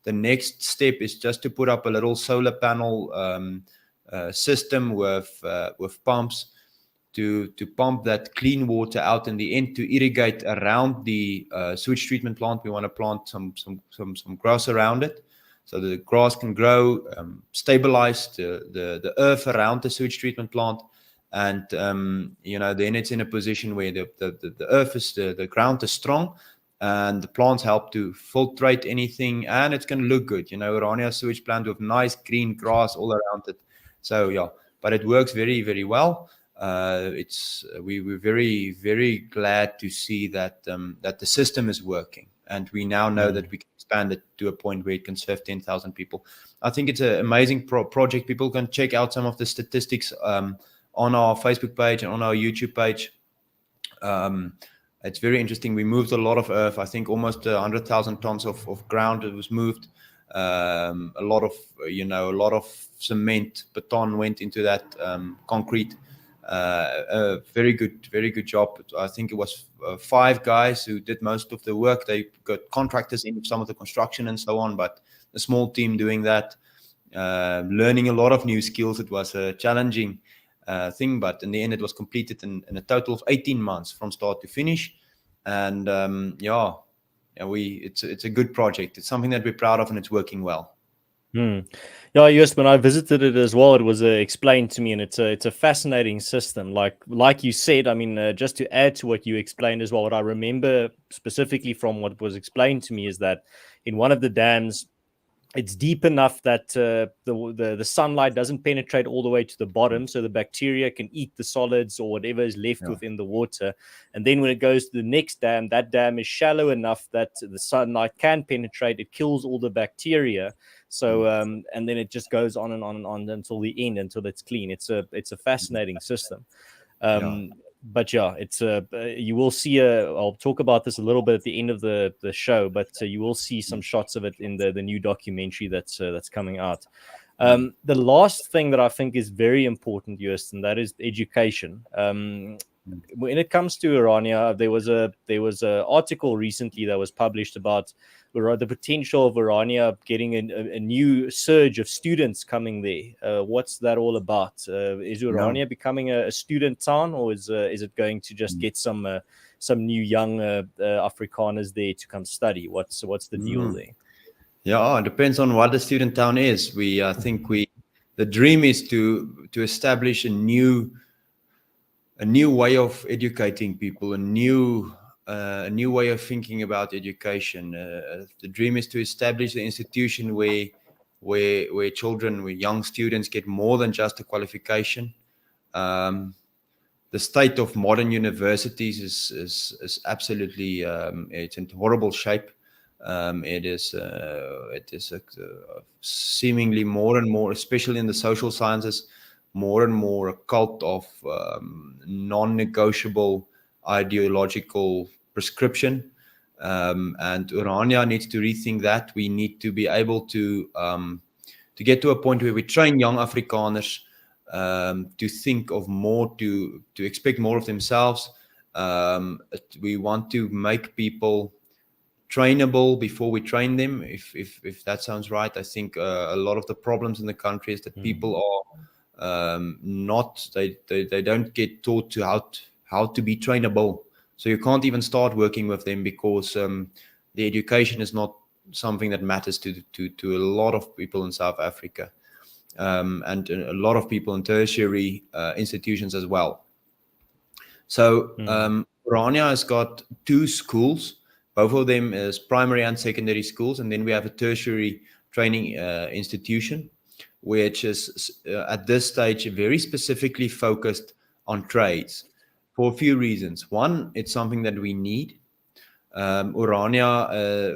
the next step is just to put up a little solar panel system with pumps to pump that clean water out in the end, to irrigate around the sewage treatment plant. We want to plant some grass around it, so the grass can grow, stabilize the earth around the sewage treatment plant. And then it's in a position where the earth is, the ground is strong, and the plants help to filtrate anything, and it's going to look good. Orania sewage plant with nice green grass all around it. So yeah, but it works very, very well. We're very, very glad to see that the system is working, and we now know that we can expand it to a point where it can serve 10,000 people. I think it's an amazing project. People can check out some of the statistics on our Facebook page and on our YouTube page. It's very interesting. We moved a lot of earth. I think almost 100,000 tons of ground was moved. A lot of cement, beton went into that, concrete. Very good job. I think it was 5 guys who did most of the work. They got contractors in some of the construction and so on, but a small team doing that, learning a lot of new skills. It was a challenging thing, but in the end it was completed in a total of 18 months from start to finish. And it's a good project. It's something that we're proud of, and it's working well. Yeah, yes, when I visited it as well, it was explained to me, and it's a fascinating system. Like you said, I mean, just to add to what you explained as well, what I remember specifically from what was explained to me is that in one of the dams, it's deep enough that the sunlight doesn't penetrate all the way to the bottom, so the bacteria can eat the solids or whatever is left within the water. And then when it goes to the next dam, that dam is shallow enough that the sunlight can penetrate. It kills all the bacteria. So and then it just goes on and on and on until the end, until it's clean. It's a fascinating system. But yeah, it's you will see I'll talk about this a little bit at the end of the show, but you will see some shots of it in the new documentary that's coming out. The last thing that I think is very important, Joost, and that is education. When it comes to Orania, there was a article recently that was published about the potential of Orania getting a new surge of students coming there. What's that all about? Is Orania becoming a student town, or is it going to just get some new young Afrikaners there to come study? What's the deal there? Yeah, it depends on what the student town is. I think the dream is to establish a new way of educating people, a new way of thinking about education. The dream is to establish an institution where children, where young students get more than just a qualification. The state of modern universities is absolutely it's in horrible shape. It is seemingly more and more, especially in the social sciences, more and more a cult of non-negotiable ideological prescription. And Orania needs to rethink that. We need to be able to get to a point where we train young Afrikaners to think of more, to expect more of themselves. We want to make people trainable before we train them, if that sounds right. I think a lot of the problems in the country is that people are not, they don't get taught to how to be trainable. So you can't even start working with them because the education is not something that matters to a lot of people in South Africa, and a lot of people in tertiary institutions as well. So Orania has got 2 schools. Both of them is primary and secondary schools, and then we have a tertiary training institution, which is at this stage very specifically focused on trades for a few reasons. One, it's something that we need. Orania's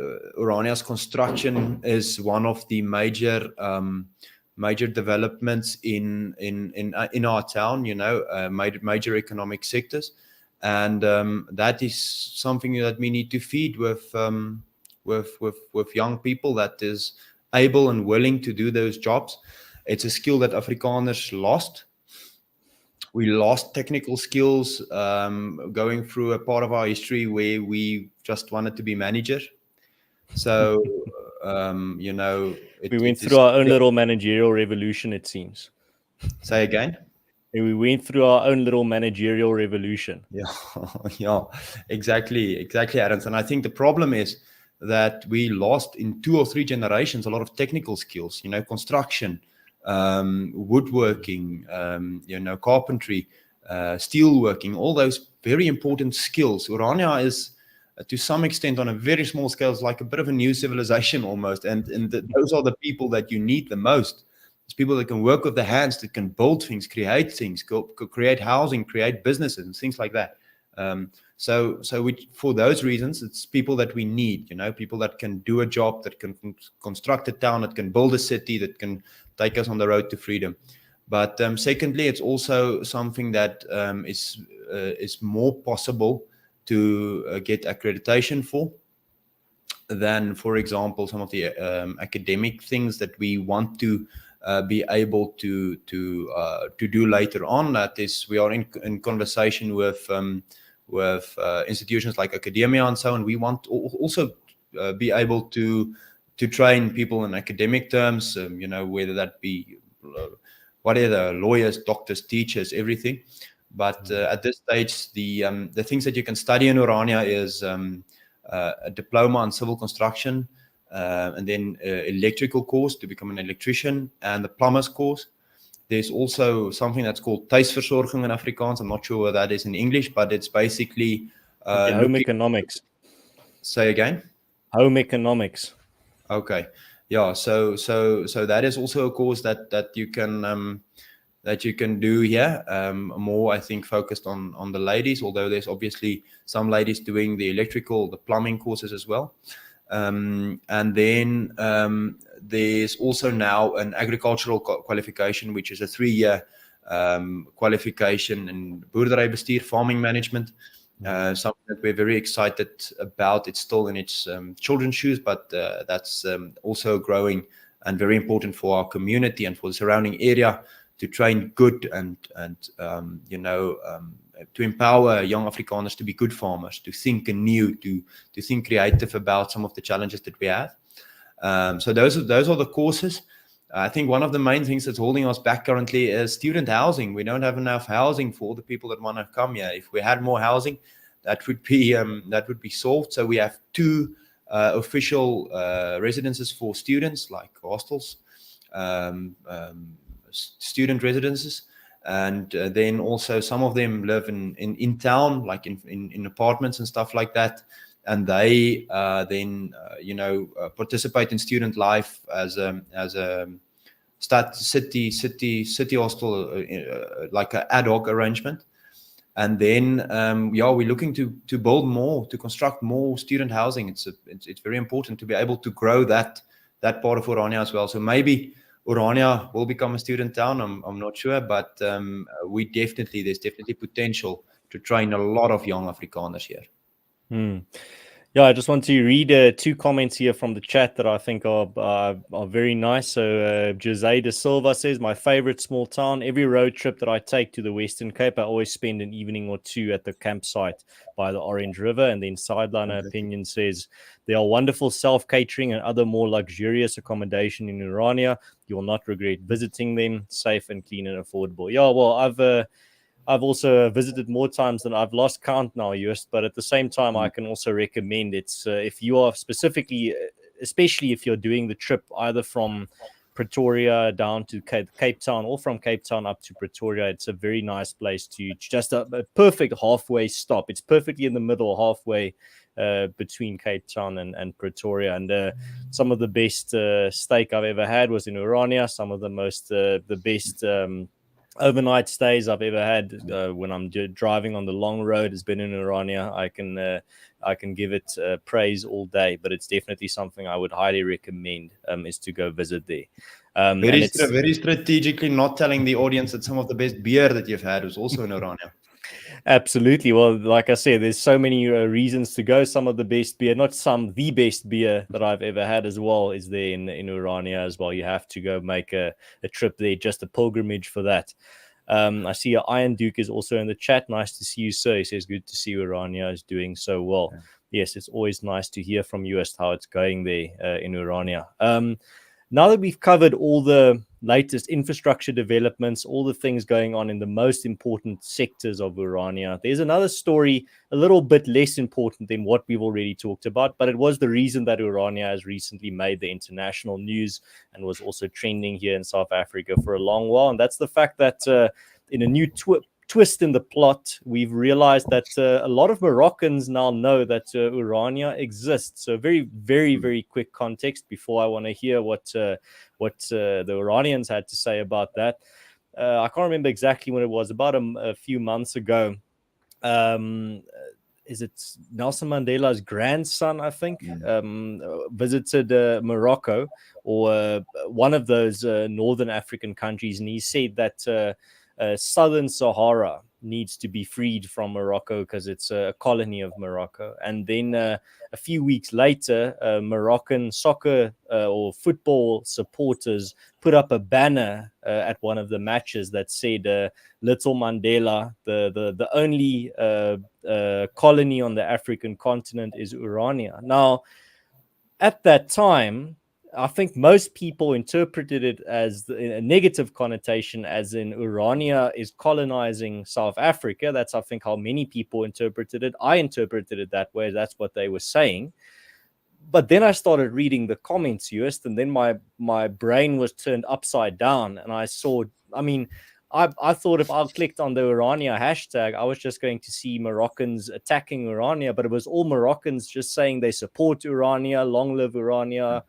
construction is one of the major developments in our town, major economic sectors. And that is something that we need to feed with young people that is able and willing to do those jobs. It's a skill that Afrikaners lost. We lost technical skills going through a part of our history where we just wanted to be manager. So, we went through our own little managerial revolution, it seems. Say again? We went through our own little managerial revolution. Yeah, exactly, Adams. And I think the problem is that we lost in 2 or 3 generations a lot of technical skills, construction, woodworking, carpentry, steelworking, all those very important skills. Orania is, to some extent, on a very small scale, is like a bit of a new civilization almost. And those are the people that you need the most. It's people that can work with their hands, that can build things, create things, create housing, create businesses, and things like that. So for those reasons, it's people that we need, people that can do a job, that can construct a town, that can build a city, that can take us on the road to freedom. But secondly, it's also something that is more possible to get accreditation for than, for example, some of the academic things that we want to be able to do later on. That is, we are in conversation with institutions like academia and so on. We want to also be able to train people in academic terms, whether that be whatever, lawyers, doctors, teachers, everything. But at this stage, the things that you can study in Orania is a diploma in civil construction, and then electrical course to become an electrician, and the plumber's course. There's also something that's called thuisversorging in Afrikaans. I'm not sure what that is in English, but it's basically home economics. Say again? Home economics. Okay. Yeah. So that is also a course that you can do here. More, I think, focused on the ladies, although there's obviously some ladies doing the electrical, the plumbing courses as well. And then there's also now an agricultural qualification, which is a 3-year qualification in boerderybestuur, farming management. Something that we're very excited about. It's still in its children's shoes, but that's also growing and very important for our community and for the surrounding area, to train good and to empower young Afrikaners to be good farmers, to think anew, to think creative about some of the challenges that we have. So those are the courses. I think one of the main things that's holding us back currently is student housing. We don't have enough housing for the people that want to come here. If we had more housing, that would be solved. So we have 2 official residences for students, like hostels, student residences, and then also some of them live in town, like in apartments and stuff like that. And they then participate in student life as a city hostel, like an ad hoc arrangement. And then we're looking to build more, to construct more student housing. It's very important to be able to grow that part of Orania as well. So maybe Orania will become a student town. I'm not sure, but there's definitely potential to train a lot of young Afrikaners here. Yeah, I just want to read 2 comments here from the chat that I think are very nice. So, Jose de Silva says, my favorite small town. Every road trip that I take to the Western Cape, I always spend an evening or two at the campsite by the Orange River. And then Sideliner Opinion says, there are wonderful self-catering and other more luxurious accommodation in Urania. You will not regret visiting them. Safe and clean and affordable. Yeah, well, I've also visited more times than I've lost count now, Joost. But at the same time, I can also recommend it's if you are specifically, especially if you're doing the trip either from Pretoria down to Cape Town or from Cape Town up to Pretoria, it's a very nice place to just a perfect halfway stop. It's perfectly in the middle, halfway between Cape Town and Pretoria. And some of the best steak I've ever had was in Orania. Some of the best overnight stays I've ever had when I'm driving on the long road has been in Orania. I can give it praise all day, but it's definitely something I would highly recommend is to go visit there. Very strategically not telling the audience that some of the best beer that you've had was also in Orania. Absolutely. Well, like I said, there's so many reasons to go. Some of the best beer, the best beer that I've ever had as well is there in Urania as well. You have to go make a trip there, just a pilgrimage for that. I see Iron Duke is also in the chat. Nice to see you, sir. He says, good to see Urania is doing so well. Yeah. Yes, it's always nice to hear from you as to how it's going there in Urania. Now that we've covered all the latest infrastructure developments, all the things going on in the most important sectors of Urania, there's another story a little bit less important than what we've already talked about, but it was the reason that Urania has recently made the international news and was also trending here in South Africa for a long while. And that's the fact that in a new twist in the plot, we've realized that a lot of Moroccans now know that Urania exists. So very, very, very quick context before I want to hear what the Iranians had to say about that. I can't remember exactly when it was, about a few months ago. Is it Nelson Mandela's grandson, I think, visited Morocco or one of those northern African countries, and he said that Southern Sahara needs to be freed from Morocco because it's a colony of Morocco. And then a few weeks later, Moroccan soccer or football supporters put up a banner at one of the matches that said, Little Mandela, the only colony on the African continent is Urania. Now, at that time, I think most people interpreted it as a negative connotation, as in Urania is colonizing South Africa. That's, I think, how many people interpreted it. I interpreted it that way. That's what they were saying. But then I started reading the comments, Joost, and then my brain was turned upside down, and I saw, I thought if I clicked on the Orania hashtag, I was just going to see Moroccans attacking Urania, but it was all Moroccans just saying they support Urania, long live Urania,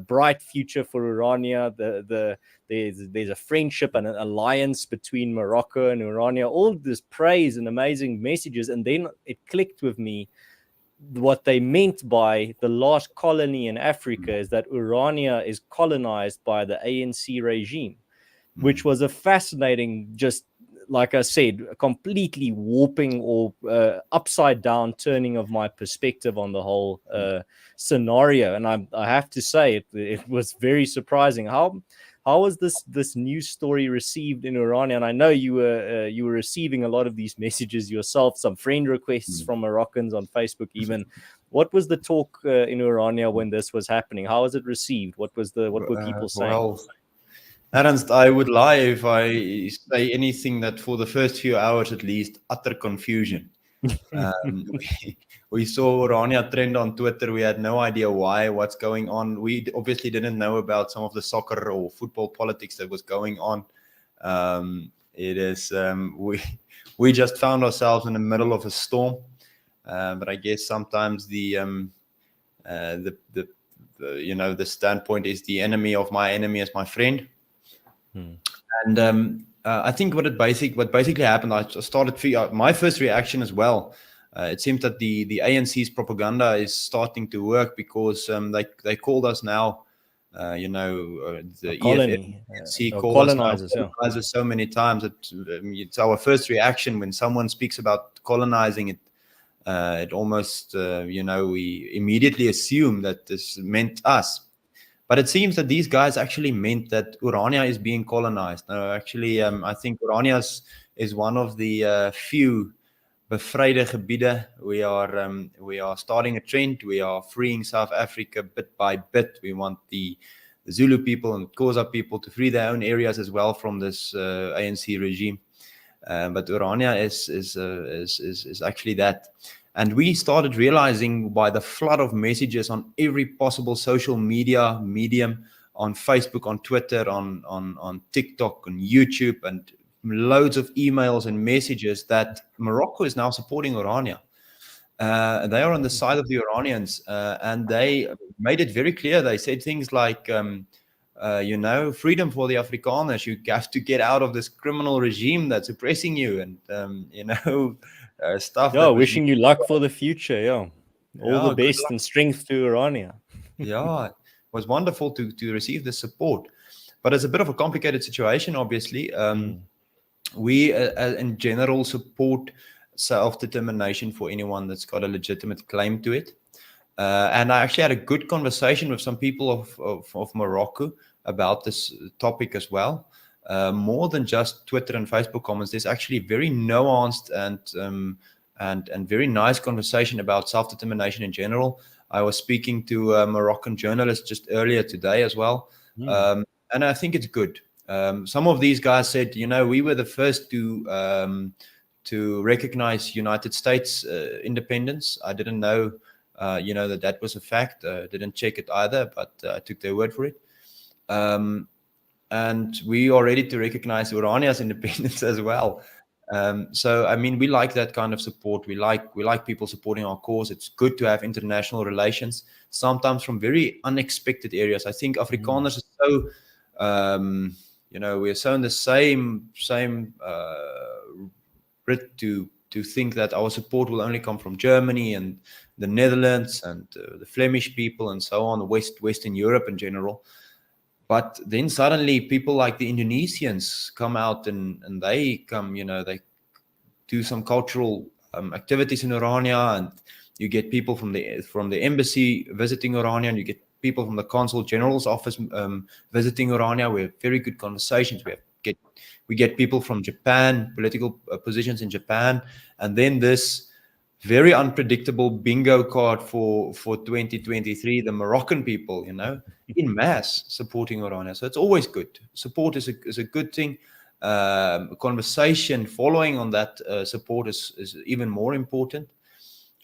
bright future for Urania. There's a friendship and an alliance between Morocco and Urania. All this praise and amazing messages, and then it clicked with me. What they meant by the last colony in Africa is that Urania is colonized by the ANC regime, which was a fascinating, just like I said, a completely warping or upside down turning of my perspective on the whole scenario. And I have to say, it was very surprising. How was this news story received in Urania? And I know you were receiving a lot of these messages yourself, some friend requests from Moroccans on Facebook even. What was the talk in Urania when this was happening? How was it received? What were people saying? Well, Ernst, I would lie if I say anything that for the first few hours at least, utter confusion. We saw Orania trend on Twitter. We had no idea what's going on. We obviously didn't know about some of the soccer or football politics that was going on. We just found ourselves in the middle of a storm. But I guess sometimes the standpoint is the enemy of my enemy is my friend. And I think what basically happened, I started figure out my first reaction as well. It seems that the ANC's propaganda is starting to work because they called us now, the colony, colonizers so many times that it's our first reaction when someone speaks about colonizing it. It almost, we immediately assume that this meant us. But it seems that these guys actually meant that Orania is being colonized. No, actually, I think Orania is one of the few bevryde gebiede. We are starting a trend. We are freeing South Africa bit by bit. We want the Zulu people and Xhosa people to free their own areas as well from this ANC regime. But Orania is actually that. And we started realizing by the flood of messages on every possible social media medium, on Facebook, on Twitter, on TikTok, on YouTube, and loads of emails and messages that Morocco is now supporting Orania. They are on the side of the Iranians, and they made it very clear. They said things like, freedom for the Afrikaners. You have to get out of this criminal regime that's oppressing you, and stuff. Yeah, wishing you luck for the future. Yeah, all the good best luck. and strength to Orania. Yeah, it was wonderful to receive this support, but it's a bit of a complicated situation. Obviously, we in general support self-determination for anyone that's got a legitimate claim to it. And I actually had a good conversation with some people of Morocco about this topic as well. More than just Twitter and Facebook comments, there's actually very nuanced and very nice conversation about self-determination in general. I was speaking to a Moroccan journalist just earlier today as well, and I think it's good. Some of these guys said, we were the first to recognize United States independence. I didn't know, that was a fact. Didn't check it either, but I took their word for it. And we are ready to recognize Orania's independence as well. So, I mean, we like that kind of support. We like people supporting our cause. It's good to have international relations, sometimes from very unexpected areas. I think Afrikaners are so, we're so in the same Brit to think that our support will only come from Germany and the Netherlands and the Flemish people and so on, Western Europe in general. But then suddenly people like the Indonesians come out and they come, they do some cultural activities in Orania, and you get people from the embassy visiting Orania, and you get people from the consul general's office visiting Orania. We have very good conversations. We get people from Japan, political positions in Japan, and then this very unpredictable bingo card for 2023, the Moroccan people, in mass supporting Orania. So it's always good. Support is a good thing. Conversation following on that support is even more important.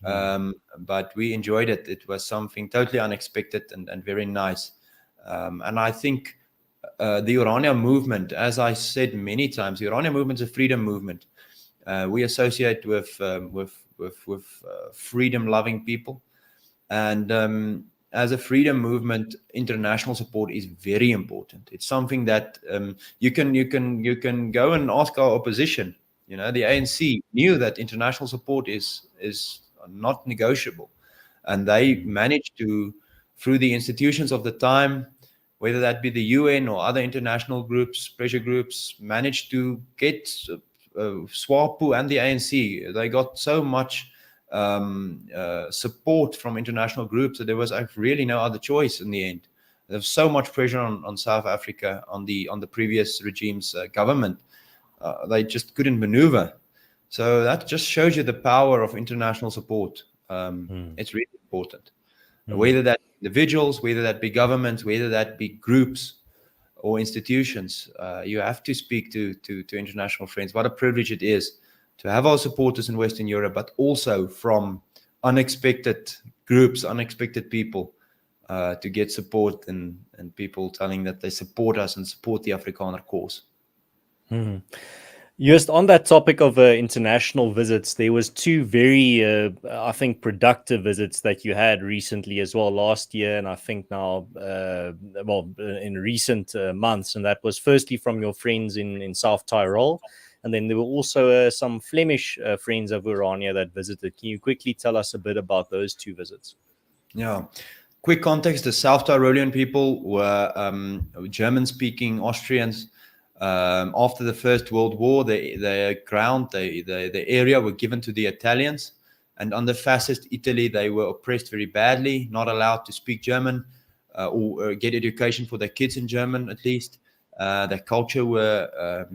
But we enjoyed it. It was something totally unexpected and very nice. And I think the Orania movement, as I said many times, the Orania movement is a freedom movement. We associate with freedom-loving people, and as a freedom movement, international support is very important. It's something that you can go and ask our opposition. The ANC knew that international support is not negotiable, and they managed to, through the institutions of the time, whether that be the UN or other international groups, pressure groups, managed to get SWAPO and the ANC. They got so much support from international groups that there was really no other choice in the end. There was so much pressure on South Africa, on the previous regime's government. They just couldn't maneuver. So that just shows you the power of international support. It's really important. Whether that be individuals, whether that be governments, whether that be groups or institutions, you have to speak to international friends. What a privilege it is to have our supporters in Western Europe, but also from unexpected groups, unexpected people, to get support and people telling that they support us and support the Afrikaner cause. Just on that topic of international visits, there was two very, I think, productive visits that you had recently as well, last year, and I think now, in recent months. And that was firstly from your friends in South Tyrol, and then there were also some Flemish friends of Orania that visited. Can you quickly tell us a bit about those two visits? Yeah. Quick context, the South Tyrolean people were German-speaking Austrians. After the First World War, the area were given to the Italians, And under fascist Italy, they were oppressed very badly, not allowed to speak German or get education for their kids in German, at least. Their culture were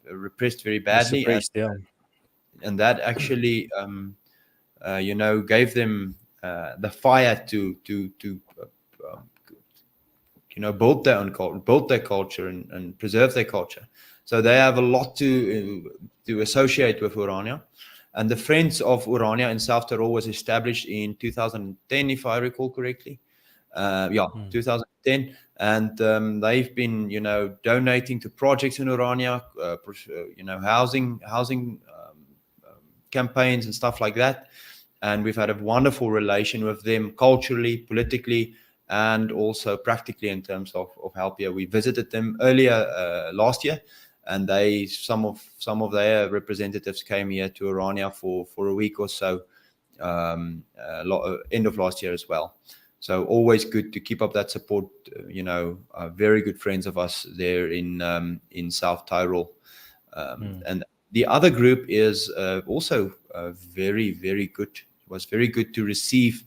repressed very badly, Suppressed, yeah. and that actually, gave them the fire to build their own culture, build their culture, and preserve their culture. So they have a lot to associate with Orania. And the Friends of Orania in South Tyrol was established in 2010, if I recall correctly. 2010, and they've been, donating to projects in Orania, housing campaigns and stuff like that. And we've had a wonderful relation with them culturally, politically, and also practically in terms of help here. We visited them earlier last year, and some of their representatives came here to Orania for a week or so, end of last year as well. So always good to keep up that support. Very good friends of us there in South Tyrol, and the other group is also very, very good. It was very good to receive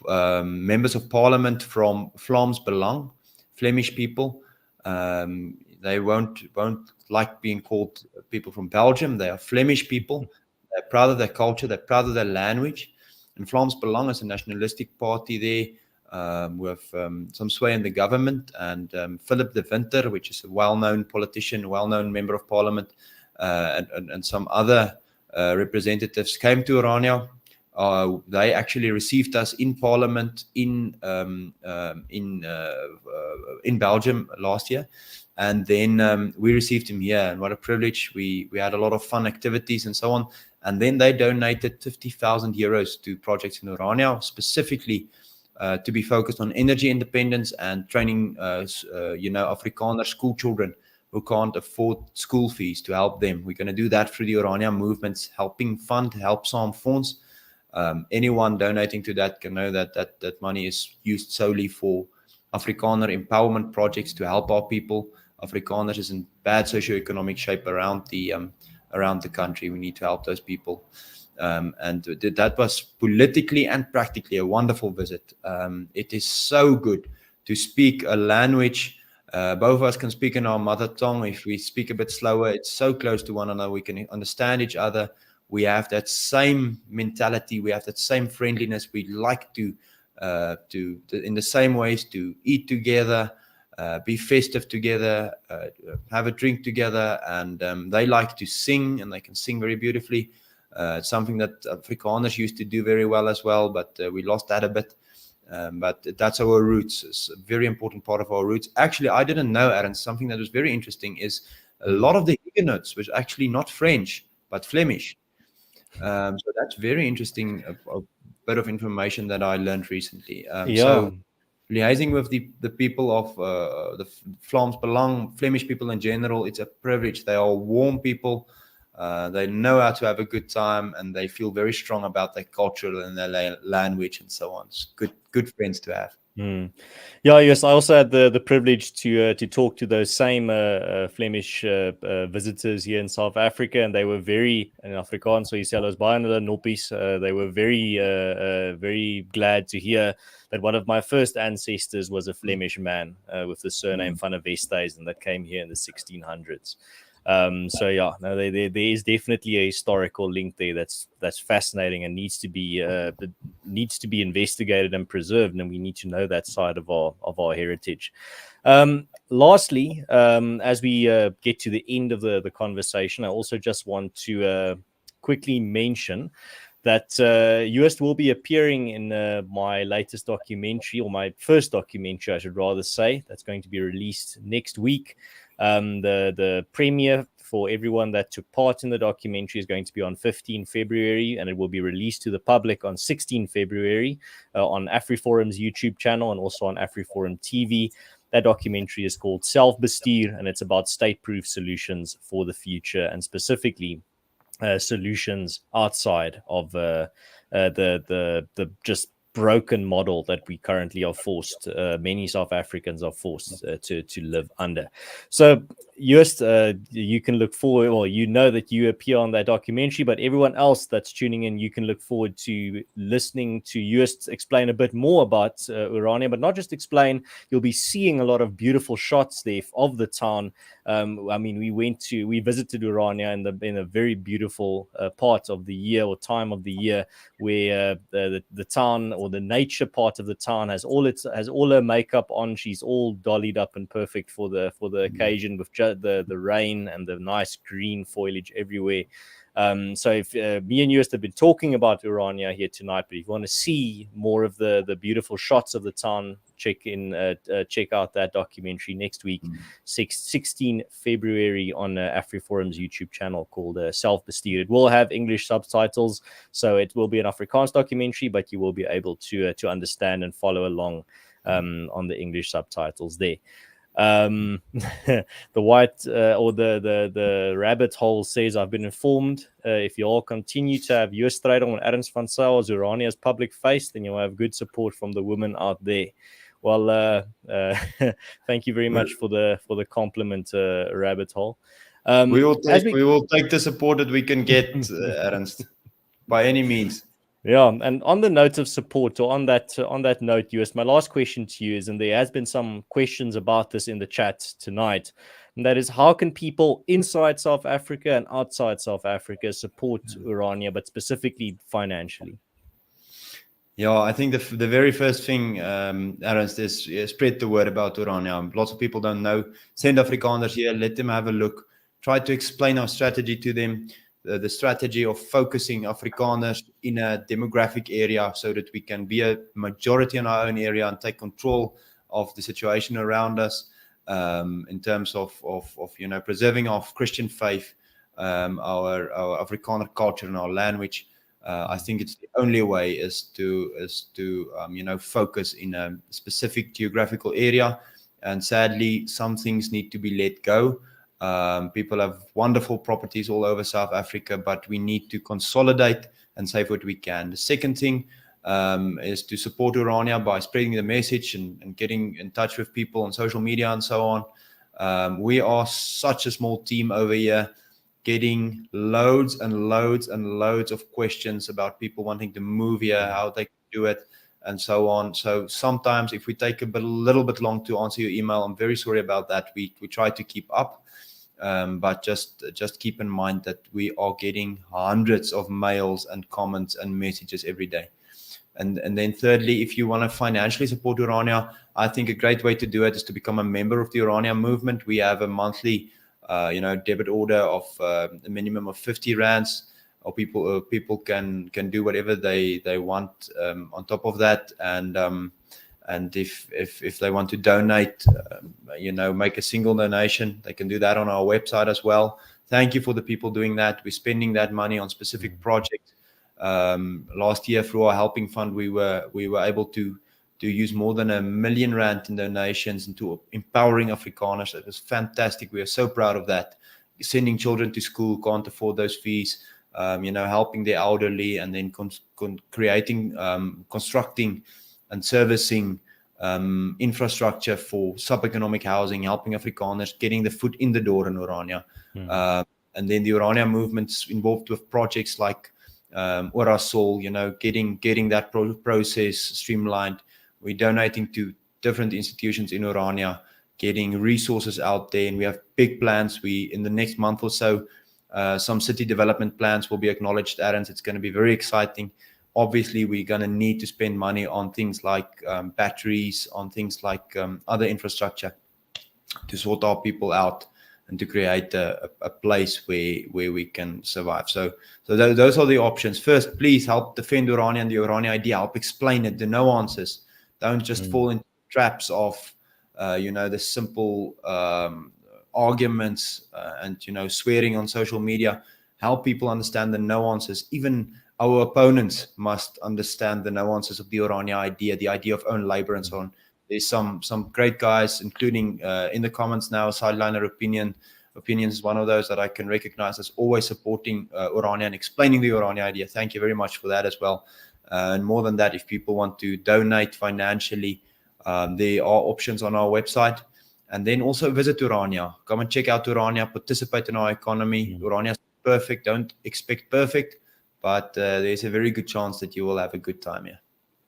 members of parliament from Vlaams Belang, Flemish people. They won't like being called people from Belgium. They are Flemish people. They're proud of their culture. They're proud of their language. And Vlaams Belang is a nationalistic party there, with some sway in the government. And Philip de Winter, which is a well-known politician, well-known member of parliament, and some other representatives came to Orania. They actually received us in Parliament in Belgium last year, and then we received him here, and what a privilege. We had a lot of fun activities and so on, and then they donated 50,000 euros to projects in Orania, specifically to be focused on energy independence and training, Afrikaner school children who can't afford school fees, to help them. We're going to do that through the Orania Movement's helping fund, Help Saam Fonds. Anyone donating to that can know that money is used solely for Afrikaner empowerment projects to help our people. Afrikaners is in bad socioeconomic shape around the country. We need to help those people. And that was politically and practically a wonderful visit. It is so good to speak a language. Both of us can speak in our mother tongue. If we speak a bit slower, it's so close to one another. We can understand each other. We have that same mentality. We have that same friendliness. We like to in the same ways, to eat together, be festive together, have a drink together. And they like to sing, and they can sing very beautifully. It's something that Afrikaners used to do very well as well, but we lost that a bit. But that's our roots. It's a very important part of our roots. Actually, I didn't know, Aaron, something that was very interesting is a lot of the Huguenots was actually not French, but Flemish. So that's very interesting, a bit of information that I learned recently. So liaising with the people of the Vlaams Belang, Flemish people in general, it's a privilege. They are warm people. They know how to have a good time, and they feel very strong about their culture and their language and so on. It's good friends to have. Yeah, yes. I also had the privilege to talk to those same Flemish visitors here in South Africa, and they were very, in Afrikaans, so you say hulle is baie hulle noppies. They were very glad to hear that one of my first ancestors was a Flemish man with the surname Van der Westhuizen, and that came here in the 1600s. So yeah, no, there is definitely a historical link there that's fascinating and needs to be investigated and preserved, and we need to know that side of our heritage. Lastly, as we get to the end of the conversation, I also just want to quickly mention that Joost will be appearing in my latest documentary, or my first documentary, I should rather say, that's going to be released next week. The premiere for everyone that took part in the documentary is going to be on 15 February, and it will be released to the public on 16 February on AfriForum's YouTube channel and also on AfriForum TV. That documentary is called Self-Bestuur, and it's about state-proof solutions for the future, and specifically solutions outside of the just broken model that we currently are forced, many South Africans are forced to live under. So, Joost, you can look forward, or you know that you appear on that documentary, but everyone else that's tuning in, you can look forward to listening to Joost explain a bit more about Orania, but not just explain. You'll be seeing a lot of beautiful shots there of the town. I mean, we visited Orania in a very beautiful part of the year, or time of the year, where the town, or the nature part of the town, has all her makeup on. She's all dollied up and perfect for the occasion, with the rain and the nice green foliage everywhere. So if me and you have been talking about Orania here tonight, but if you want to see more of the beautiful shots of the town, check out that documentary next week, 16 February, on AfriForum's YouTube channel, called Self-Besteed. It will have English subtitles, so it will be an Afrikaans documentary, but you will be able to understand and follow along on the English subtitles there. The white or the rabbit hole says, I've been informed if you all continue to have Joost Strydom and Ernst van Zyl as Orania's public face, then you'll have good support from the women out there. Well, thank you very much for the compliment, rabbit hole. We will take the support that we can get, Ernst, by any means. Yeah, and on the note of support, or on that note, Joost, my last question to you is, and there has been some questions about this in the chat tonight, and that is, how can people inside South Africa and outside South Africa support Orania, but specifically financially? Yeah, I think the very first thing, Ernst, is spread the word about Orania. Lots of people don't know. Send Afrikaners here, let them have a look. Try to explain our strategy to them. The strategy of focusing Afrikaners in a demographic area, so that we can be a majority in our own area and take control of the situation around us, in terms of preserving our Christian faith, our Afrikaner culture and our language. I think it's the only way is to focus in a specific geographical area, and sadly some things need to be let go. People have wonderful properties all over South Africa, but we need to consolidate and save what we can. The second thing is to support Orania by spreading the message and getting in touch with people on social media and so on. We are such a small team over here, getting loads and loads and loads of questions about people wanting to move here, how they can do it, and so on. So sometimes if we take a little bit long to answer your email, I'm very sorry about that. We try to keep up. But just keep in mind that we are getting hundreds of mails and comments and messages every day. And then thirdly, if you want to financially support Orania, I think a great way to do it is to become a member of the Orania Movement. We have a monthly debit order of a minimum of 50 rands, or people can do whatever they want on top of that. And if they want to donate, make a single donation, they can do that on our website as well. Thank you for the people doing that. We're spending that money on specific projects. Last year, through our helping fund, we were able to use more than R1 million in donations into empowering Afrikaners. It was fantastic. We are so proud of that. Sending children to school, can't afford those fees. Helping the elderly, and then constructing and servicing infrastructure for sub-economic housing, helping Afrikaners, getting the foot in the door in Orania. And then the Orania Movement's involved with projects like Orasol, getting that process streamlined. We're donating to different institutions in Orania, getting resources out there, and we have big plans. In the next month or so, some city development plans will be acknowledged, Aaron. It's going to be very exciting. Obviously, we're going to need to spend money on things like batteries, on things like other infrastructure to sort our people out and to create a place where we can survive. So those are the options. First, please help defend Orania and the Orania idea. Help explain it, the nuances. Don't just fall into traps of, the simple arguments and, swearing on social media. Help people understand the nuances. Even our opponents must understand the nuances of the Orania idea, the idea of own labor and so on. There's some great guys, including in the comments now, Sideliner Opinions is one of those that I can recognize as always supporting Orania and explaining the Orania idea. Thank you very much for that as well. And more than that, if people want to donate financially, there are options on our website. And then also visit Orania. Come and check out Orania, participate in our economy. Orania is perfect. Don't expect perfect, but there's a very good chance that you will have a good time here.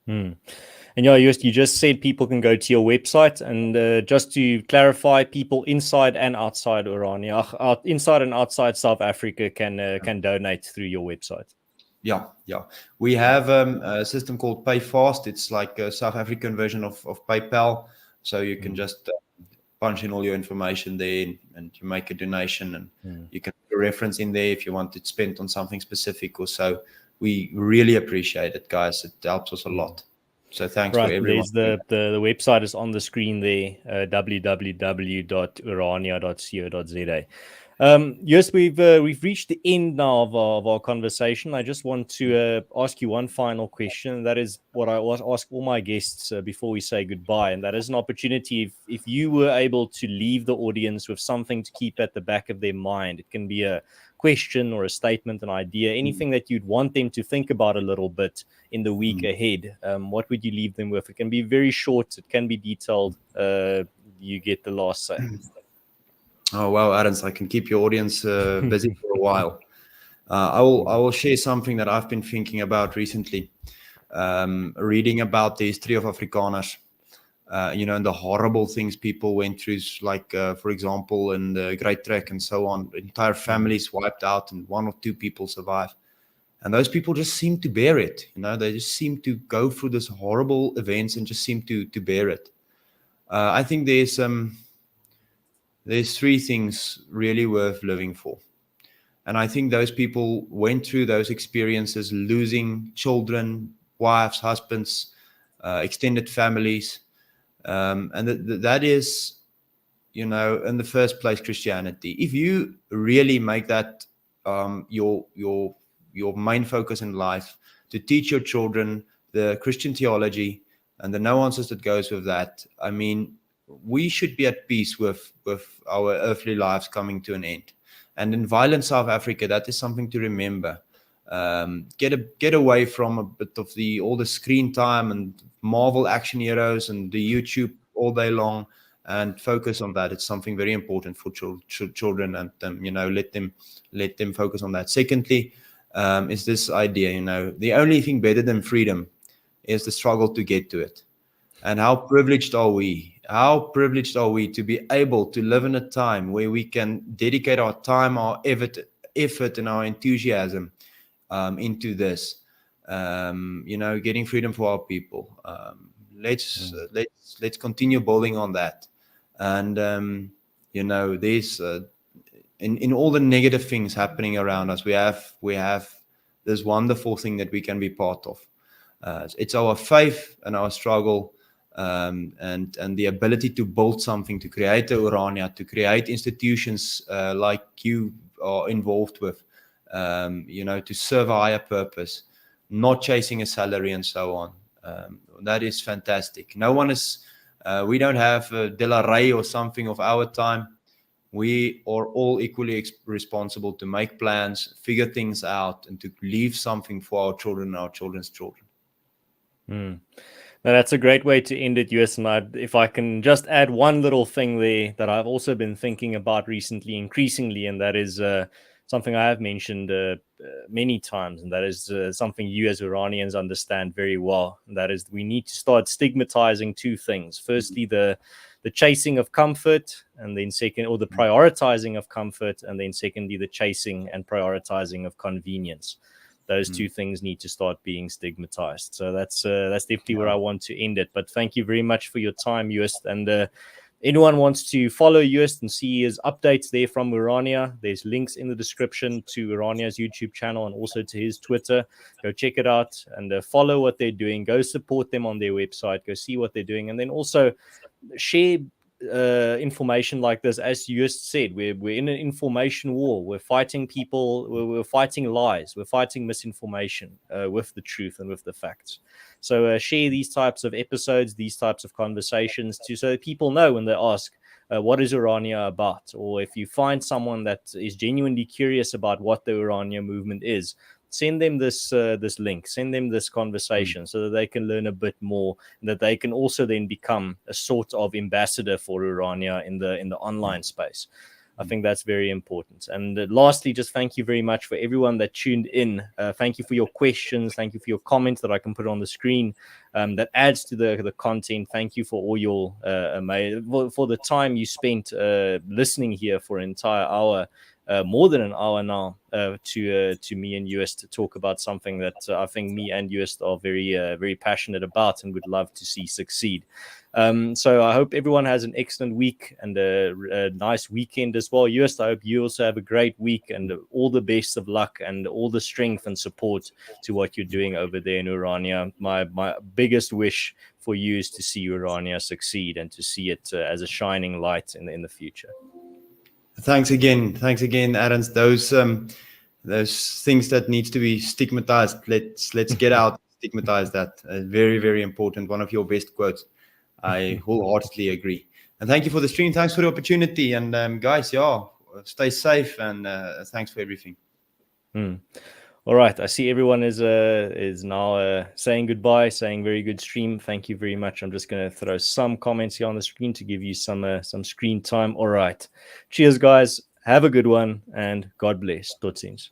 And yeah, you just said people can go to your website, and just to clarify, people inside and outside Orania, inside and outside South Africa can donate through your website. Yeah. We have a system called Pay Fast. It's like a South African version of PayPal. So you can just punch in all your information there, and you make a donation, and you can put a reference in there if you want it spent on something specific or so. We really appreciate it, guys. It helps us a lot. So thanks for everyone. There's the website is on the screen there, www.urania.co.za. Yes, we've reached the end now of our conversation. I just want to ask you one final question, and that is what I ask all my guests before we say goodbye, and that is an opportunity if you were able to leave the audience with something to keep at the back of their mind. It can be a question or a statement, an idea, anything that you'd want them to think about a little bit in the week ahead. What would you leave them with? It can be very short, it can be detailed. You get the last say. Oh wow, Adams, I can keep your audience busy for a while. I will share something that I've been thinking about recently. Reading about the history of Afrikaners, and the horrible things people went through, like for example, in the Great Trek and so on, entire families wiped out, and 1 or 2 people survive. And those people just seem to bear it. They just seem to go through this horrible events and just seem to bear it. I think there's 3 things really worth living for. And I think those people went through those experiences, losing children, wives, husbands, extended families. And that is, in the first place, Christianity. If you really make that your main focus in life, to teach your children the Christian theology and the nuances that goes with that, I mean, we should be at peace with our earthly lives coming to an end. And in violent South Africa, that is something to remember. Get away from a bit of all the screen time and Marvel action heroes and the YouTube all day long, and focus on that. It's something very important for children, and let them focus on that. Secondly, is this idea, the only thing better than freedom is the struggle to get to it. And how privileged are we? How privileged are we to be able to live in a time where we can dedicate our time, our effort and our enthusiasm into this, getting freedom for our people. Let's continue building on that. And, there's in all the negative things happening around us, we have this wonderful thing that we can be part of. It's our faith and our struggle, and the ability to build something, to create a Orania, to create institutions like you are involved with, to serve a higher purpose, not chasing a salary and so on. That is fantastic. No one is, we don't have De La Rey or something of our time. We are all equally responsible to make plans, figure things out, and to leave something for our children and our children's children. Now, that's a great way to end it, US. And if I can just add one little thing there that I've also been thinking about recently, increasingly, and that is something I have mentioned many times, and that is something you as Iranians understand very well. And that is, we need to start stigmatizing 2 things. Firstly, the chasing of comfort, and then second, or the prioritizing of comfort, and then secondly, the chasing and prioritizing of convenience. Those 2 things need to start being stigmatized. So that's definitely where I want to end it. But thank you very much for your time, Joost. And anyone wants to follow Joost and see his updates there from Orania, there's links in the description to Orania's YouTube channel and also to his Twitter. Go check it out and follow what they're doing. Go support them on their website. Go see what they're doing. And then also share information like this. As you just said, we're in an information war. We're fighting people, we're fighting lies, we're fighting misinformation with the truth and with the facts. So share these types of episodes, these types of conversations, so that people know when they ask, what is Orania about? Or if you find someone that is genuinely curious about what the Orania movement is, send them this this link, send them this conversation, so that they can learn a bit more, and that they can also then become a sort of ambassador for Orania in the online space. I think that's very important. And lastly, just thank you very much for everyone that tuned in. Thank you for your questions. Thank you for your comments that I can put on the screen. That adds to the content. Thank you for all your for the time you spent listening here for an entire hour. More than an hour now to me and Joost to talk about something that I think me and Joost are very passionate about and would love to see succeed. So I hope everyone has an excellent week and a nice weekend as well. Joost, I hope you also have a great week, and all the best of luck and all the strength and support to what you're doing over there in Orania. My biggest wish for you is to see Orania succeed and to see it as a shining light in the future. Thanks again, Aaron. Those things that needs to be stigmatized. Let's get out, stigmatize that. Very, very important. One of your best quotes. I wholeheartedly agree. And thank you for the stream. Thanks for the opportunity. And guys, stay safe, and thanks for everything. All right. I see everyone is now saying goodbye, saying very good stream. Thank you very much. I'm just going to throw some comments here on the screen to give you some screen time. All right. Cheers, guys. Have a good one, and God bless. Tot ziens.